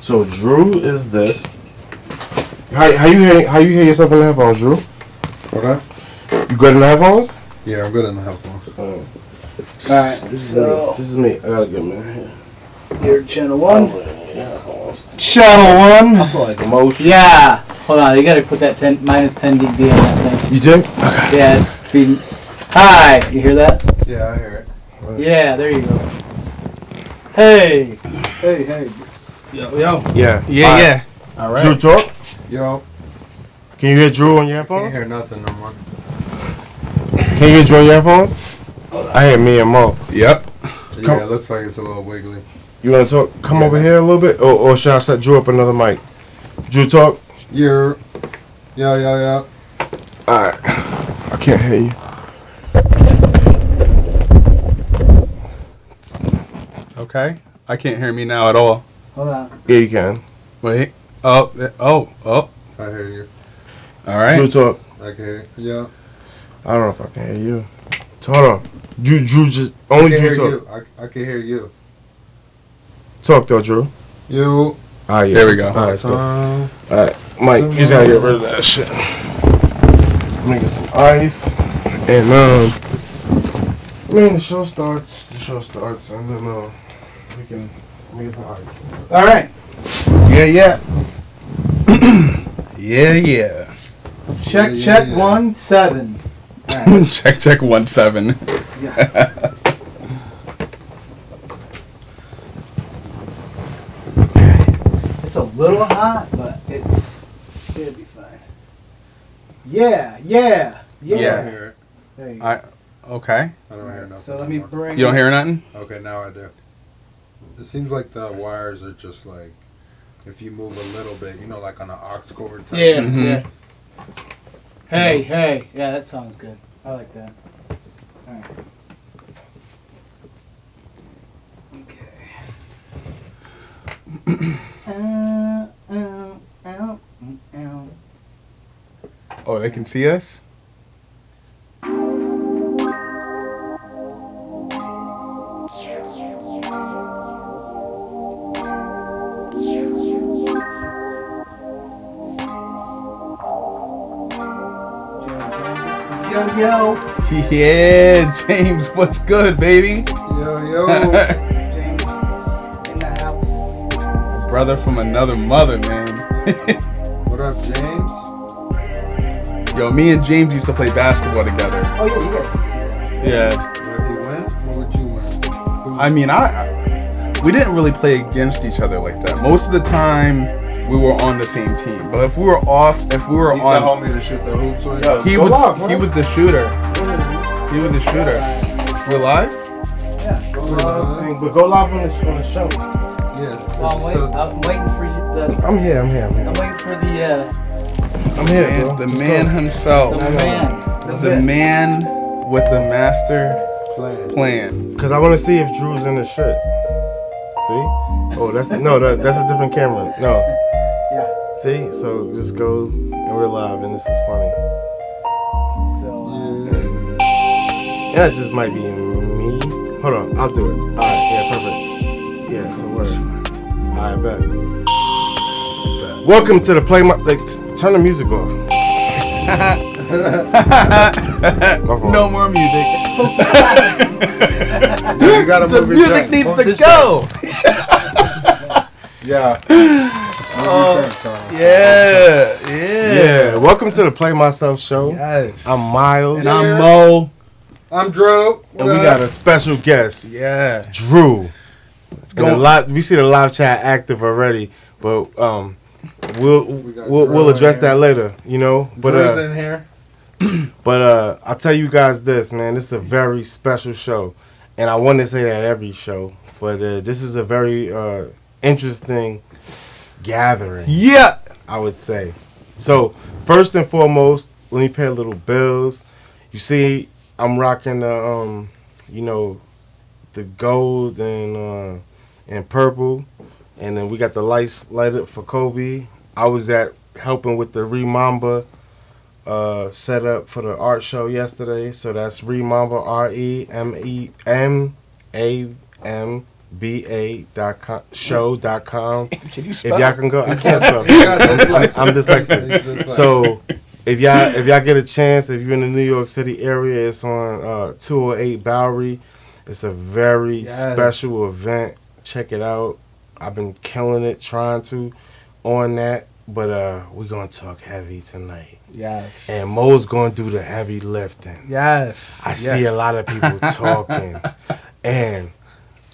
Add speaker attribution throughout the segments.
Speaker 1: So Drew is this. How you hear yourself in the headphones, Drew?
Speaker 2: Okay.
Speaker 1: You good in the headphones?
Speaker 2: Yeah, I'm good in the headphones.
Speaker 3: Alright,
Speaker 1: This is me. I gotta get me here.
Speaker 3: You're channel 1.
Speaker 1: Channel 1. I feel like emotion.
Speaker 3: Yeah. Hold on, you gotta put that minus 10 dB on that thing.
Speaker 1: You did? Okay.
Speaker 3: Yeah, it's feeding. Hi, you hear that?
Speaker 2: Yeah, I hear it.
Speaker 1: Right.
Speaker 3: Yeah, there you go. Hey. Hey.
Speaker 1: Yo. Yeah.
Speaker 4: Yeah.
Speaker 1: All right. Drew, talk.
Speaker 2: Yo.
Speaker 1: Can you hear Drew on your
Speaker 2: I
Speaker 1: headphones?
Speaker 2: can't hear nothing no more.
Speaker 1: Can you hear Drew on your headphones? I hear me and Mo.
Speaker 4: Yep.
Speaker 2: Yeah, it looks like it's a little wiggly.
Speaker 1: You want to talk? Come over here a little bit? Or should I set Drew up another mic? Drew, talk.
Speaker 2: Yeah.
Speaker 1: Alright. I can't hear you.
Speaker 4: Okay. I can't hear me now at all.
Speaker 3: Hold on.
Speaker 1: Yeah, you can.
Speaker 4: Wait. Oh.
Speaker 2: I hear you.
Speaker 4: All right.
Speaker 1: Drew, talk.
Speaker 2: I can hear you. Yeah.
Speaker 1: I don't know if I can hear you. So, hold on. Drew just... Only
Speaker 2: I can
Speaker 1: Drew
Speaker 2: hear
Speaker 1: talk.
Speaker 2: you. I can hear you.
Speaker 1: Talk though, Drew.
Speaker 2: You.
Speaker 1: Alright, yeah.
Speaker 4: There we go.
Speaker 1: Alright, let's go. Alright, Mike, you just gotta get rid of that shit. Let me get some ice. And, the show starts. And then, we can get some ice.
Speaker 3: Alright.
Speaker 4: Yeah. yeah.
Speaker 3: Check
Speaker 2: Yeah.
Speaker 3: 1 7. Alright.
Speaker 4: check 1 7.
Speaker 3: Yeah. It's a little hot, but it'll be fine. Yeah.
Speaker 2: I
Speaker 4: Yeah.
Speaker 2: hear it.
Speaker 3: There you go.
Speaker 4: Okay.
Speaker 2: I don't hear nothing.
Speaker 3: So let
Speaker 2: no
Speaker 3: me
Speaker 2: more.
Speaker 3: bring.
Speaker 4: You don't hear nothing?
Speaker 2: Okay, now I do. It seems like the wires are just like, if you move a little bit, like on an aux cord type.
Speaker 3: Yeah.
Speaker 4: Mhm.
Speaker 3: Yeah. Hey. Yeah, that sounds good. I like that. All right.
Speaker 4: Oh, they can see us?
Speaker 3: Yo.
Speaker 4: Yeah, James, what's good, baby?
Speaker 2: Yo.
Speaker 3: James in the house.
Speaker 4: Brother from another mother, man.
Speaker 2: What up, James?
Speaker 4: Yo, me and James used to play basketball together.
Speaker 3: Oh yeah, you guys can see that.
Speaker 4: Yeah.
Speaker 2: Would he win? Or would you win?
Speaker 4: I mean, we didn't really play against each other like that. Most of the time, we were on the same team. But if we were
Speaker 2: He's
Speaker 4: on,
Speaker 2: the homie to shoot the hoops with.
Speaker 1: Yo.
Speaker 4: he
Speaker 1: Go
Speaker 4: was
Speaker 1: live, man.
Speaker 4: he was the shooter. He was the shooter. We're live?
Speaker 3: Yeah.
Speaker 1: But go live on the show.
Speaker 2: Yeah.
Speaker 3: Well, I'm waiting for you.
Speaker 1: I'm here.
Speaker 3: I'm waiting for the
Speaker 1: I'm here,
Speaker 4: Man,
Speaker 1: bro.
Speaker 4: the
Speaker 1: Just
Speaker 4: man
Speaker 1: go.
Speaker 4: himself.
Speaker 3: man. That's
Speaker 4: The
Speaker 3: it.
Speaker 4: man with the master
Speaker 2: Playing.
Speaker 4: plan.
Speaker 1: Cause I want to see if Drew's in the shit. See? Oh, that's a different camera. No.
Speaker 3: Yeah.
Speaker 1: See? So just go and we're live and this is funny.
Speaker 3: So.
Speaker 1: Yeah, it just might be me. Hold on, I'll do it. Alright, yeah, perfect. Yeah, so what? Alright, bet. Welcome to the turn the music off.
Speaker 4: No more music.
Speaker 2: You gotta
Speaker 4: The
Speaker 2: move your
Speaker 4: music
Speaker 2: jack.
Speaker 4: needs
Speaker 2: Move
Speaker 4: to
Speaker 2: this
Speaker 4: go.
Speaker 2: Yeah.
Speaker 1: Yeah, welcome to the Play Myself show.
Speaker 4: Yes.
Speaker 1: I'm Myles.
Speaker 4: And I'm Mo.
Speaker 2: I'm Drew.
Speaker 1: And we got a special guest,
Speaker 4: Yeah.
Speaker 1: Drew.
Speaker 4: Go.
Speaker 1: We see the live chat active already, but we'll address
Speaker 2: Drew in
Speaker 1: that later, But
Speaker 2: Drew's in here.
Speaker 1: But I'll tell you guys this, man. This is a very special show, and I want to say that every show. But this is a very interesting gathering.
Speaker 4: Yeah.
Speaker 1: I would say. So first and foremost, let me pay a little bills. You see, I'm rocking the the gold and purple, and then we got the lights lighted for Kobe. I was helping with the Remamba setup for the art show yesterday. So that's Remamba, REMAMBA. ba.com show.com.
Speaker 4: Can you
Speaker 1: If
Speaker 4: spell?
Speaker 1: y'all can go, I can't spell.
Speaker 2: He's got dyslexia.
Speaker 1: I'm dyslexic. So if y'all get a chance, if you're in the New York City area, it's on 208 Bowery. It's a very special event. Check it out. I've been killing it, trying to on that. But we're gonna talk heavy tonight.
Speaker 3: Yes.
Speaker 1: And Mo's gonna do the heavy lifting.
Speaker 3: Yes.
Speaker 1: I see a lot of people talking, and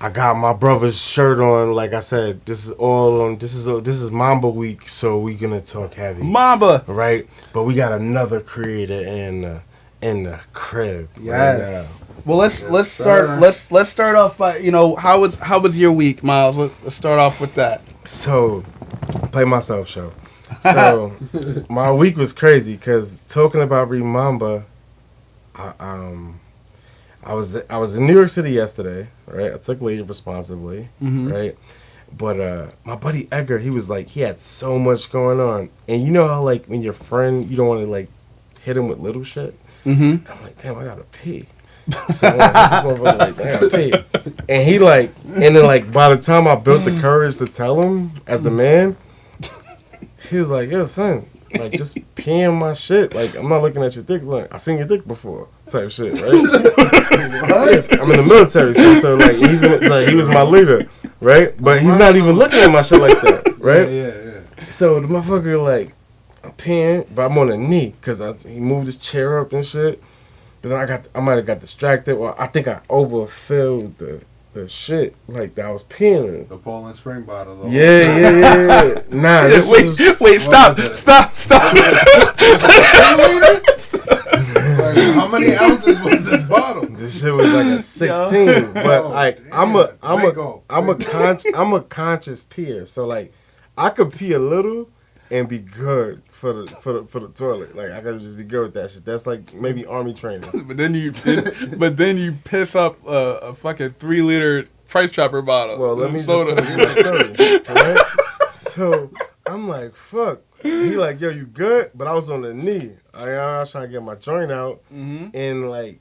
Speaker 1: I got my brother's shirt on. Like I said, this is all on. This is Mamba week, so we're gonna talk heavy.
Speaker 4: Mamba.
Speaker 1: Right? But we got another creator in the crib.
Speaker 3: Yes.
Speaker 1: Right now.
Speaker 4: Well, let's start off by how was your week, Myles? Let's start off with that.
Speaker 1: So, play myself show. So, my week was crazy because talking about Remamba, I was in New York City yesterday, right? I took leave responsibly, right? But my buddy Edgar, he was like, he had so much going on, and you know how like when your friend, you don't want to like hit him with little shit. I'm like, damn, I gotta pee. So I'm like, this motherfucker like, I gotta pee. And he like, and then like by the time I built the courage to tell him as a man, he was like, yo, son, like just peeing my shit. Like I'm not looking at your dick. Like I seen your dick before, type shit, right? Yes, I'm in the military, so like he was my leader, right? But he's not even looking at my shit like that, right?
Speaker 2: Yeah.
Speaker 1: So the motherfucker like, I'm peeing, but I'm on a knee because he moved his chair up and shit. But then I might have got distracted, or I think I overfilled the shit like that I was peeing in.
Speaker 2: The Poland Spring bottle. Though.
Speaker 1: Yeah. Nah, this
Speaker 4: Wait, stop.
Speaker 2: Like, how many ounces was this bottle?
Speaker 1: This shit was like a 16, but like I'm a conscious peer, so like I could pee a little and be good for the toilet. Like I gotta just be good with that shit. That's like maybe army training.
Speaker 4: But then you piss up a fucking 3-liter Price Chopper bottle.
Speaker 1: Well, let me just
Speaker 4: soda.
Speaker 1: finish my story, right? So I'm like, fuck. He like, yo, you good? But I was on the knee. I was trying to get my joint out, and like,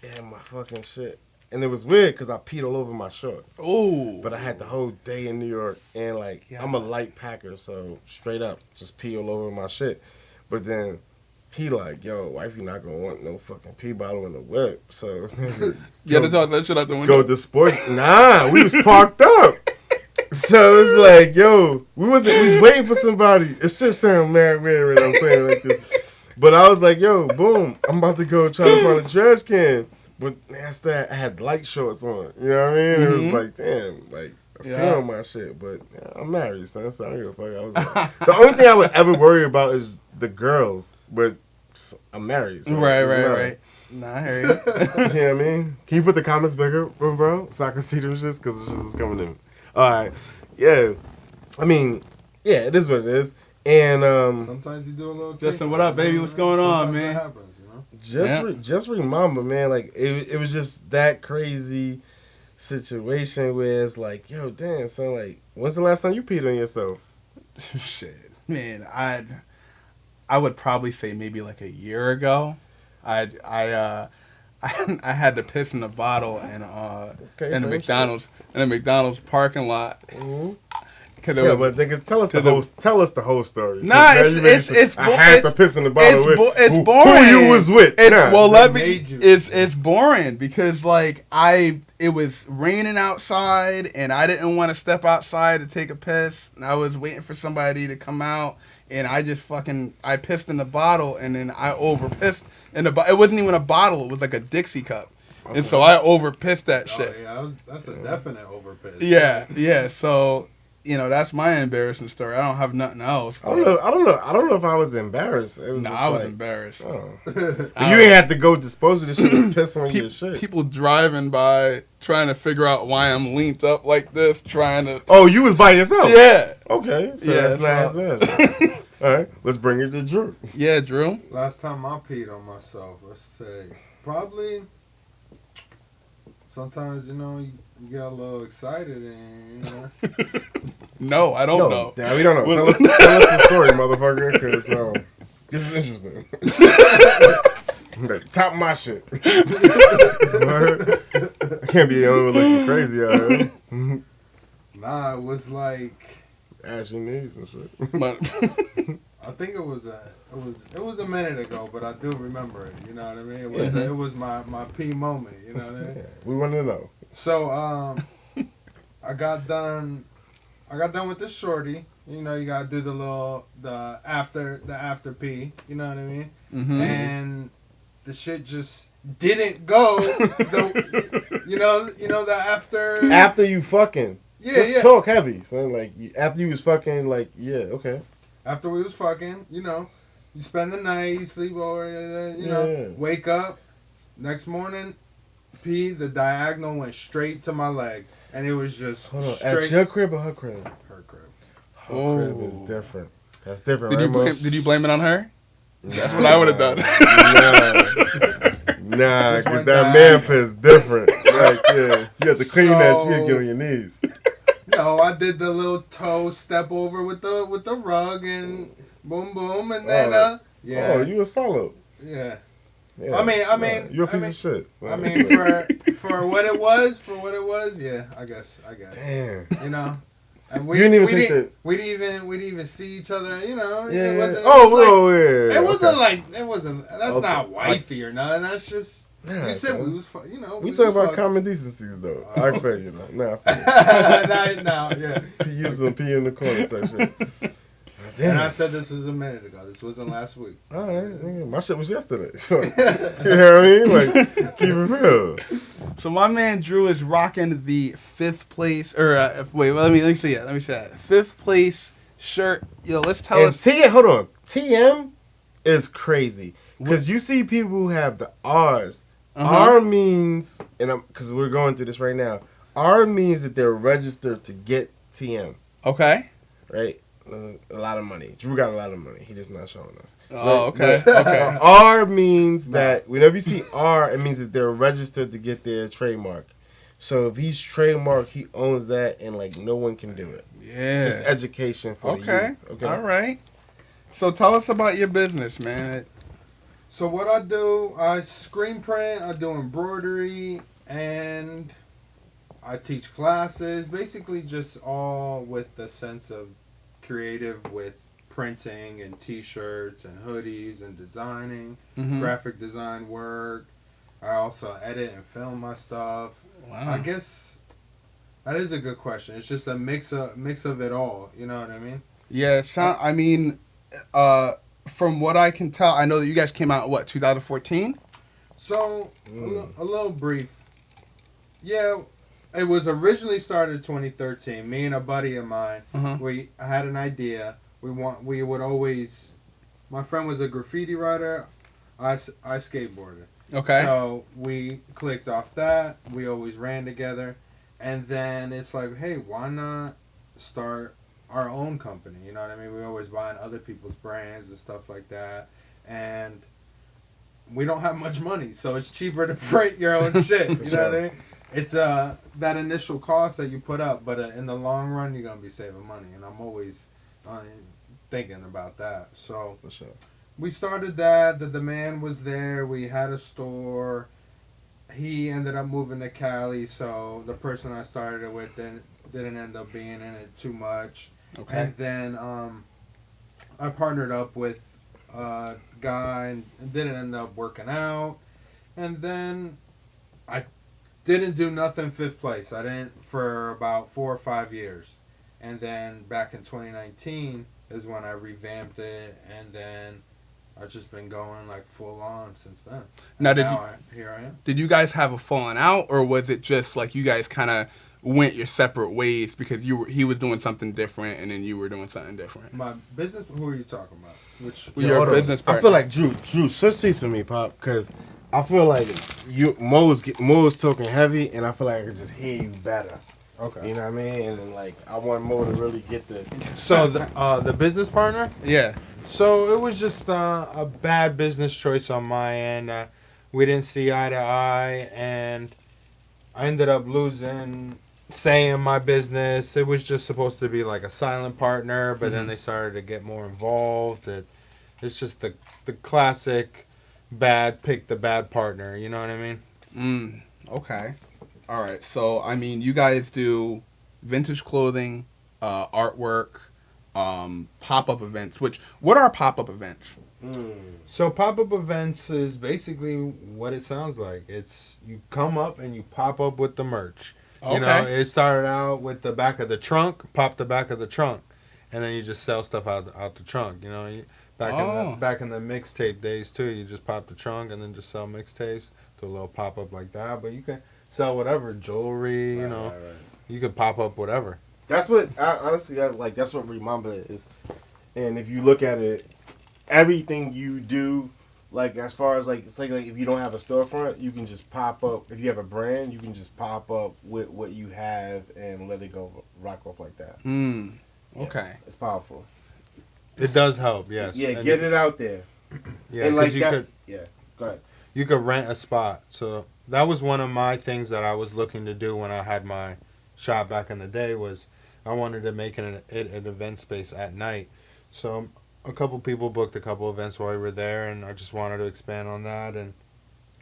Speaker 1: yeah, my fucking shit. And it was weird because I peed all over my shorts.
Speaker 4: Ooh.
Speaker 1: But I had the whole day in New York, and like, I'm a light packer, so straight up, just pee all over my shit. But then he like, yo, wifey not gonna want no fucking pee bottle in the whip. So
Speaker 4: You had to toss that shit out the window.
Speaker 1: go to sports. Nah, we was parked up. So it's like, yo, we was waiting for somebody. It's just sound mad weird when I'm saying like this. But I was like, yo, boom, I'm about to go try to find a trash can. But that's that. I had light shorts on. You know what I mean? It was like, damn, like I still on my shit. But I'm married, son. So I don't give a fuck. I was like, the only thing I would ever worry about is the girls. But I'm married. So
Speaker 4: Right. Nah, I hear you.
Speaker 1: You know what I mean? Can you put the comments bigger, bro, so I can see them shits? Because this shit is coming in. All right. Yeah. I mean, yeah, it is what it is. And
Speaker 2: sometimes you do a little.
Speaker 4: Justin, what up, baby? What's going on,
Speaker 2: Sometimes
Speaker 4: man?
Speaker 2: that happens, you know?
Speaker 1: just remember, man, like it was just that crazy situation where it's like, yo, damn, son, like, when's the last time you peed on yourself?
Speaker 4: Shit, man, I would probably say maybe like a year ago. I had to piss in a bottle in the McDonald's parking lot.
Speaker 1: Mm-hmm.
Speaker 4: But
Speaker 1: nigga, tell us the whole story.
Speaker 4: Nah,
Speaker 1: I had to piss in the bottle with
Speaker 4: it's
Speaker 1: who
Speaker 4: boring.
Speaker 1: you was with.
Speaker 4: It's boring because like it was raining outside and I didn't want to step outside to take a piss and I was waiting for somebody to come out and I just I pissed in the bottle and then I over pissed in the it wasn't even a bottle, it was like a Dixie cup. Okay. And so I over pissed that shit.
Speaker 2: Yeah, that's a definite over piss.
Speaker 4: Yeah. So that's my embarrassing story. I don't have nothing else.
Speaker 1: I don't know if I was embarrassed. It was
Speaker 4: I was embarrassed.
Speaker 1: Oh. So you ain't have to go dispose of this shit and piss on your shit.
Speaker 4: People driving by trying to figure out why I'm leaned up like this, trying to.
Speaker 1: Oh, you was by yourself?
Speaker 4: Yeah.
Speaker 1: Okay. So that's nice. All right. Let's bring it to Drew.
Speaker 4: Yeah, Drew.
Speaker 2: Last time I peed on myself, let's say probably. Sometimes you get a little excited and
Speaker 4: No, I don't know.
Speaker 1: Yeah, we don't know. Tell us the story, motherfucker, because this is interesting. Top of my shit. can't be looking crazy out here.
Speaker 2: Nah, it was like
Speaker 1: Ask your knees and shit.
Speaker 4: But
Speaker 2: I think it was a minute ago, but I do remember it. You know what I mean? It was my P moment. You know what I mean?
Speaker 1: Yeah, we want to know.
Speaker 2: So I got done with this shorty. You know, you gotta do the after P. You know what I mean?
Speaker 4: Mhm.
Speaker 2: And the shit just didn't go. You know the after.
Speaker 1: After you fucking.
Speaker 2: Yeah,
Speaker 1: Just
Speaker 2: yeah.
Speaker 1: talk heavy. So like after you was fucking, like, yeah, okay.
Speaker 2: After we was fucking, you know, you spend the night, you sleep over, you know,
Speaker 1: Yeah.
Speaker 2: wake up, next morning, the diagonal went straight to my leg, and it was just
Speaker 1: Hold on.
Speaker 2: straight.
Speaker 1: At your crib or her crib?
Speaker 2: Her crib.
Speaker 1: Her
Speaker 4: Oh.
Speaker 1: crib is different. That's different,
Speaker 4: did
Speaker 1: right,
Speaker 4: you blame it on her?
Speaker 1: That's
Speaker 4: what I would've done.
Speaker 1: Nah,
Speaker 2: Just
Speaker 1: because
Speaker 2: went
Speaker 1: that
Speaker 2: back.
Speaker 1: man piss different. Like, yeah, you have to clean that
Speaker 2: So-
Speaker 1: shit, get on your knees.
Speaker 2: No, I did the little toe step over with the rug and boom boom, and then yeah,
Speaker 1: Oh, you a solid.
Speaker 2: yeah.
Speaker 1: Yeah.
Speaker 2: I mean,
Speaker 1: you're a piece
Speaker 2: I mean-
Speaker 1: of shit.
Speaker 2: I mean, for what it was, yeah, I guess.
Speaker 1: Damn.
Speaker 2: You know, and
Speaker 1: You didn't even
Speaker 2: we
Speaker 1: take
Speaker 2: didn't, we didn't even see each other. You know,
Speaker 1: Yeah.
Speaker 2: it wasn't.
Speaker 1: Oh,
Speaker 2: it was
Speaker 1: whoa, yeah.
Speaker 2: It wasn't
Speaker 1: okay.
Speaker 2: like it wasn't. That's
Speaker 1: Okay.
Speaker 2: not wifey or nothing. That's just
Speaker 1: Nah,
Speaker 2: we said
Speaker 1: son.
Speaker 2: we was. You know,
Speaker 1: We
Speaker 2: was
Speaker 1: talk about
Speaker 2: fuck-
Speaker 1: common decencies, though. I feel you, know. Nah, I feel you.
Speaker 2: no, yeah.
Speaker 1: Pee using pee in the corner type shit.
Speaker 2: And I
Speaker 1: Damn.
Speaker 2: said this was a minute ago. This wasn't last week.
Speaker 1: All right, nigga, my shit was yesterday. You know what I mean? Like, keep it real.
Speaker 4: So my man Drew is rocking the 5th place, or let me see it. Let me see that 5th place shirt. Yo, let's tell
Speaker 1: And
Speaker 4: us.
Speaker 1: hold on. TM is crazy because you see people who have the R's. R means, and because we're going through this right now. R means that they're registered to get TM,
Speaker 4: Okay.
Speaker 1: right? A lot of money. Drew got a lot of money. He just not showing us.
Speaker 4: Oh, okay.
Speaker 1: But
Speaker 4: Okay.
Speaker 1: R means that whenever you see R, it means that they're registered to get their trademark. So if he's trademarked, he owns that, and like no one can do it.
Speaker 4: Yeah.
Speaker 1: Just education for the
Speaker 4: Okay.
Speaker 1: youth. Okay.
Speaker 4: All right. So tell us about your business, man.
Speaker 2: So what I do, I screen print, I do embroidery, and I teach classes. Basically, just all with the sense of creative with printing and T-shirts and hoodies and designing,
Speaker 4: Mhm.
Speaker 2: graphic design work. I also edit and film my stuff.
Speaker 4: Wow.
Speaker 2: I guess that is a good question. It's just a mix of it all. You know what I mean?
Speaker 4: Yeah. I mean, from what I can tell, I know that you guys came out what 2014.
Speaker 2: So a little brief. Yeah, it was originally started 2013. Me and a buddy of mine,
Speaker 4: Uh-huh.
Speaker 2: we had an idea. We would always. My friend was a graffiti writer. I skateboarded.
Speaker 4: Okay.
Speaker 2: So we clicked off that. We always ran together, and then it's like, hey, why not start our own company? You know what I mean? We always buying other people's brands and stuff like that, and we don't have much money, so it's cheaper to print your own shit. You know what I mean? It's that initial cost that you put up, but in the long run, you're gonna be saving money, and I'm always thinking about that. So
Speaker 1: For sure.
Speaker 2: we started that. The demand was there. We had a store. He ended up moving to Cali, so the person I started it with didn't end up being in it too much.
Speaker 4: Okay.
Speaker 2: And then I partnered up with a guy and it didn't end up working out. And then I didn't do nothing 5th place. I didn't for about 4 or 5 years. And then back in 2019 is when I revamped it, and then I've just been going like full on since then.
Speaker 4: Now,
Speaker 2: Here I am.
Speaker 4: did you guys have a falling out, or was it just like you guys kind of went your separate ways because he was doing something different and then you were doing something different?
Speaker 2: My business. Who are you talking about?
Speaker 4: Your
Speaker 1: hold on.
Speaker 4: business
Speaker 1: I
Speaker 4: partner.
Speaker 1: feel like Drew, switch seats for me, Pop, because I feel like Mo's talking heavy, and I feel like I can just hear you better.
Speaker 2: Okay.
Speaker 1: You know what I mean? And then like I want Mo to really get the.
Speaker 2: So the business partner.
Speaker 4: Yeah.
Speaker 2: So it was just a bad business choice on my end. We didn't see eye to eye, and I ended up losing say in my business. It was just supposed to be like a silent partner, but then they started to get more involved. It's just the classic bad pick the bad partner. You know what I mean?
Speaker 4: Okay. All right. So, I mean, you guys do vintage clothing, artwork, pop-up events. What are pop-up events?
Speaker 2: So pop-up events is basically what it sounds like. It's you come up and you pop up with the merch. You know,
Speaker 4: Okay.
Speaker 2: it started out with the back of the trunk, pop the back of the trunk, and then you just sell stuff out the trunk. You know, back in the mixtape days too, you just pop the trunk and then just sell mixtapes, do a little pop up like that. But you can sell whatever jewelry. You know, you could pop up whatever.
Speaker 1: That's what honestly, that's what Remember is. And if you look at it, everything you do, like as far as like it's like if you don't have a storefront, you can just pop up. If you have a brand, you can just pop up with what you have and let it go rock off like that.
Speaker 4: Okay.
Speaker 1: It's powerful.
Speaker 2: It does help, yes.
Speaker 1: Yeah,
Speaker 2: And
Speaker 1: get it out there.
Speaker 2: Yeah,
Speaker 1: and
Speaker 2: because
Speaker 1: like that. Yeah, go ahead.
Speaker 2: you could rent a spot. So that was one of my things that I was looking to do when I had my shop back in the day was I wanted to make an event space at night. So a couple people booked a couple events while we were there, and I just wanted to expand on that. And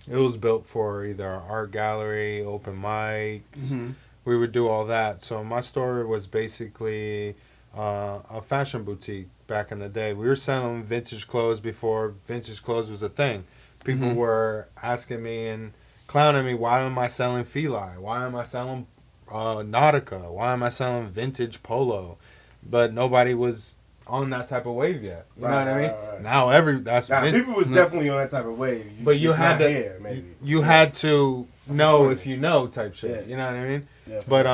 Speaker 2: it was built for either our art gallery, open mics.
Speaker 4: Mm-hmm.
Speaker 2: We would do all that. So my store was basically a fashion boutique back in the day. We were selling vintage clothes before vintage clothes was a thing. People were asking me and clowning me, why am I selling Feli? Why am I selling Nautica? Why am I selling vintage polo? But nobody was on that type of wave yet. You know what I mean?
Speaker 1: Right.
Speaker 2: Now
Speaker 1: People was definitely on that type of wave.
Speaker 2: But you
Speaker 1: just
Speaker 2: had
Speaker 1: not
Speaker 2: to,
Speaker 1: here, maybe.
Speaker 2: you had to know if you know type shit.
Speaker 1: Yeah.
Speaker 2: You know what I mean?
Speaker 1: Yeah,
Speaker 2: But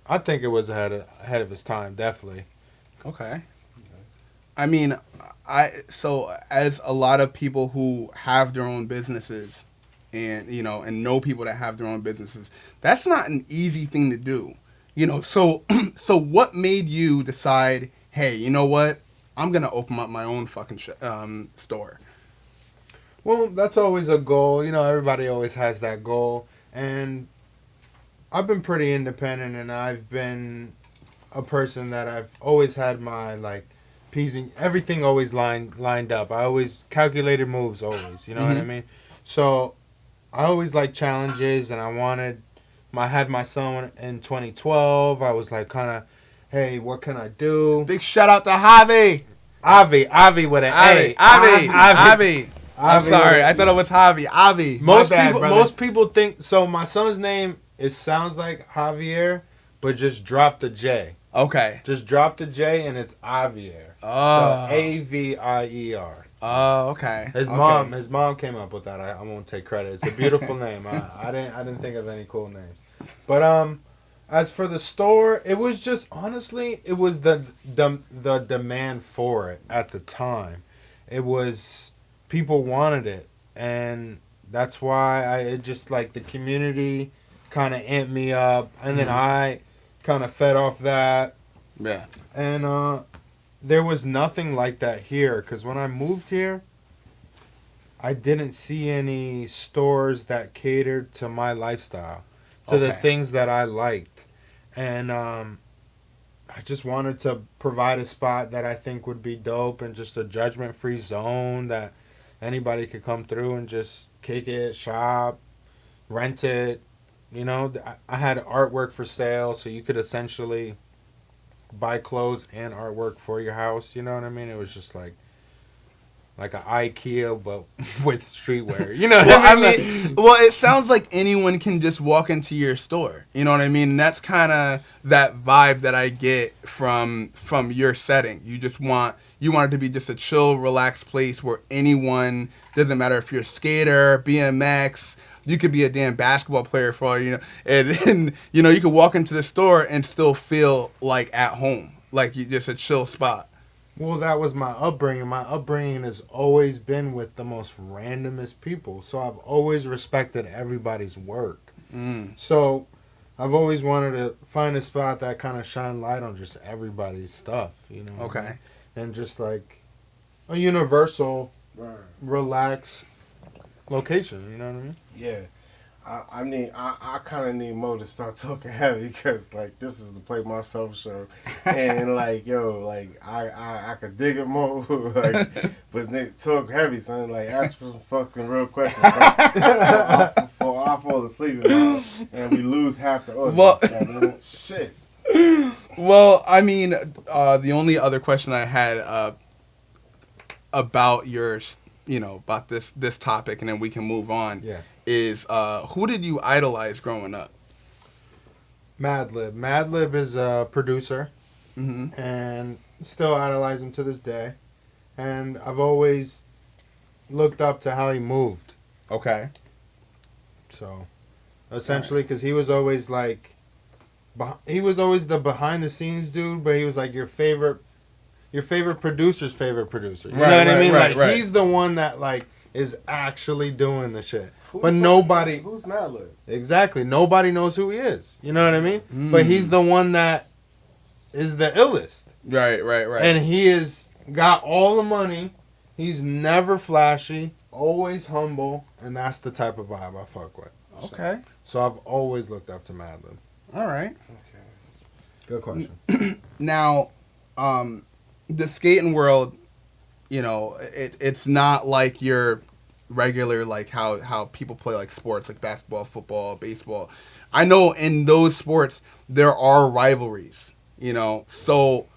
Speaker 2: I think it was ahead of its time, definitely.
Speaker 4: Okay. I mean, so as a lot of people who have their own businesses and, you know, and know people that have their own businesses, that's not an easy thing to do. You know, so what made you decide, hey, you know what? I'm going to open up my own fucking store.
Speaker 2: Well, that's always a goal. You know, everybody always has that goal. And I've been pretty independent, and I've been a person that I've always had my, like, everything always lined up. I always calculated moves always, you know what I mean? So I always like challenges, and I had my son in 2012. I was like kind of, hey, what can I do?
Speaker 4: Big shout out to Javi.
Speaker 2: Avi with an A.
Speaker 4: Avi. I'm sorry. I thought it was Javi. Avi.
Speaker 2: Most people think, so my son's name, it sounds like Javier, but just drop the J.
Speaker 4: Okay.
Speaker 2: Just drop the J and it's Avier.
Speaker 4: Oh.
Speaker 2: So Avier.
Speaker 4: Oh, okay.
Speaker 2: His mom came up with that. I won't take credit. It's a beautiful name. I didn't think of any cool names. But as for the store, it was just honestly, it was the demand for it at the time. It was people wanted it, and that's why it just like the community kind of amped me up, and then I kind of fed off that.
Speaker 4: Yeah.
Speaker 2: And there was nothing like that here, because when I moved here, I didn't see any stores that catered to my lifestyle, to the things that I liked. And I just wanted to provide a spot that I think would be dope and just a judgment-free zone that anybody could come through and just kick it, shop, rent it. You know, I had artwork for sale, so you could essentially buy clothes and artwork for your house. You know what I mean? It was just like an IKEA, but with streetwear. You know what I mean?
Speaker 4: Well, it sounds like anyone can just walk into your store. You know what I mean? And that's kind of that vibe that I get from your setting. You want it to be just a chill, relaxed place where anyone, doesn't matter if you're a skater, BMX, you could be a damn basketball player for all you know, and you know, you could walk into the store and still feel like at home, like you just a chill spot.
Speaker 2: Well, that was my upbringing. My upbringing has always been with the most randomest people, so I've always respected everybody's work. So I've always wanted to find a spot that kind of shine light on just everybody's stuff, you know.
Speaker 4: Okay.
Speaker 2: And just like a universal, relaxed location, you know what I mean?
Speaker 1: Yeah. I kind of need Mo to start talking heavy because like this is the Play Myself show, and like yo, like I could dig it more, like, but talk heavy, son. Like ask for some fucking real questions. Son. I fall asleep and we lose half the audience.
Speaker 4: Well-
Speaker 1: Man. Shit.
Speaker 4: Well, I mean, the only other question I had about your, about this topic, and then we can move on.
Speaker 2: Yeah.
Speaker 4: Is who did you idolize growing up?
Speaker 2: Madlib. Madlib is a producer,
Speaker 4: Mm-hmm.
Speaker 2: and still idolize him to this day. And I've always looked up to how he moved.
Speaker 4: Okay.
Speaker 2: So, essentially, because he was always like, he was always the behind the scenes dude, but he was like your favorite producer's favorite producer. You know what I mean? Like he's the one that like is actually doing the shit. But nobody,
Speaker 1: Who's Madlib?
Speaker 2: exactly, nobody knows who he is. You know what I mean? But he's the one that is the illest.
Speaker 4: Right.
Speaker 2: And he has got all the money. He's never flashy, always humble, and that's the type of vibe I fuck with.
Speaker 4: Okay.
Speaker 2: So I've always looked up to Madlib.
Speaker 4: All right.
Speaker 2: Good question.
Speaker 4: Now, the skating world, it's not like your regular, like how people play like sports, like basketball, football, baseball. I know in those sports there are rivalries, So,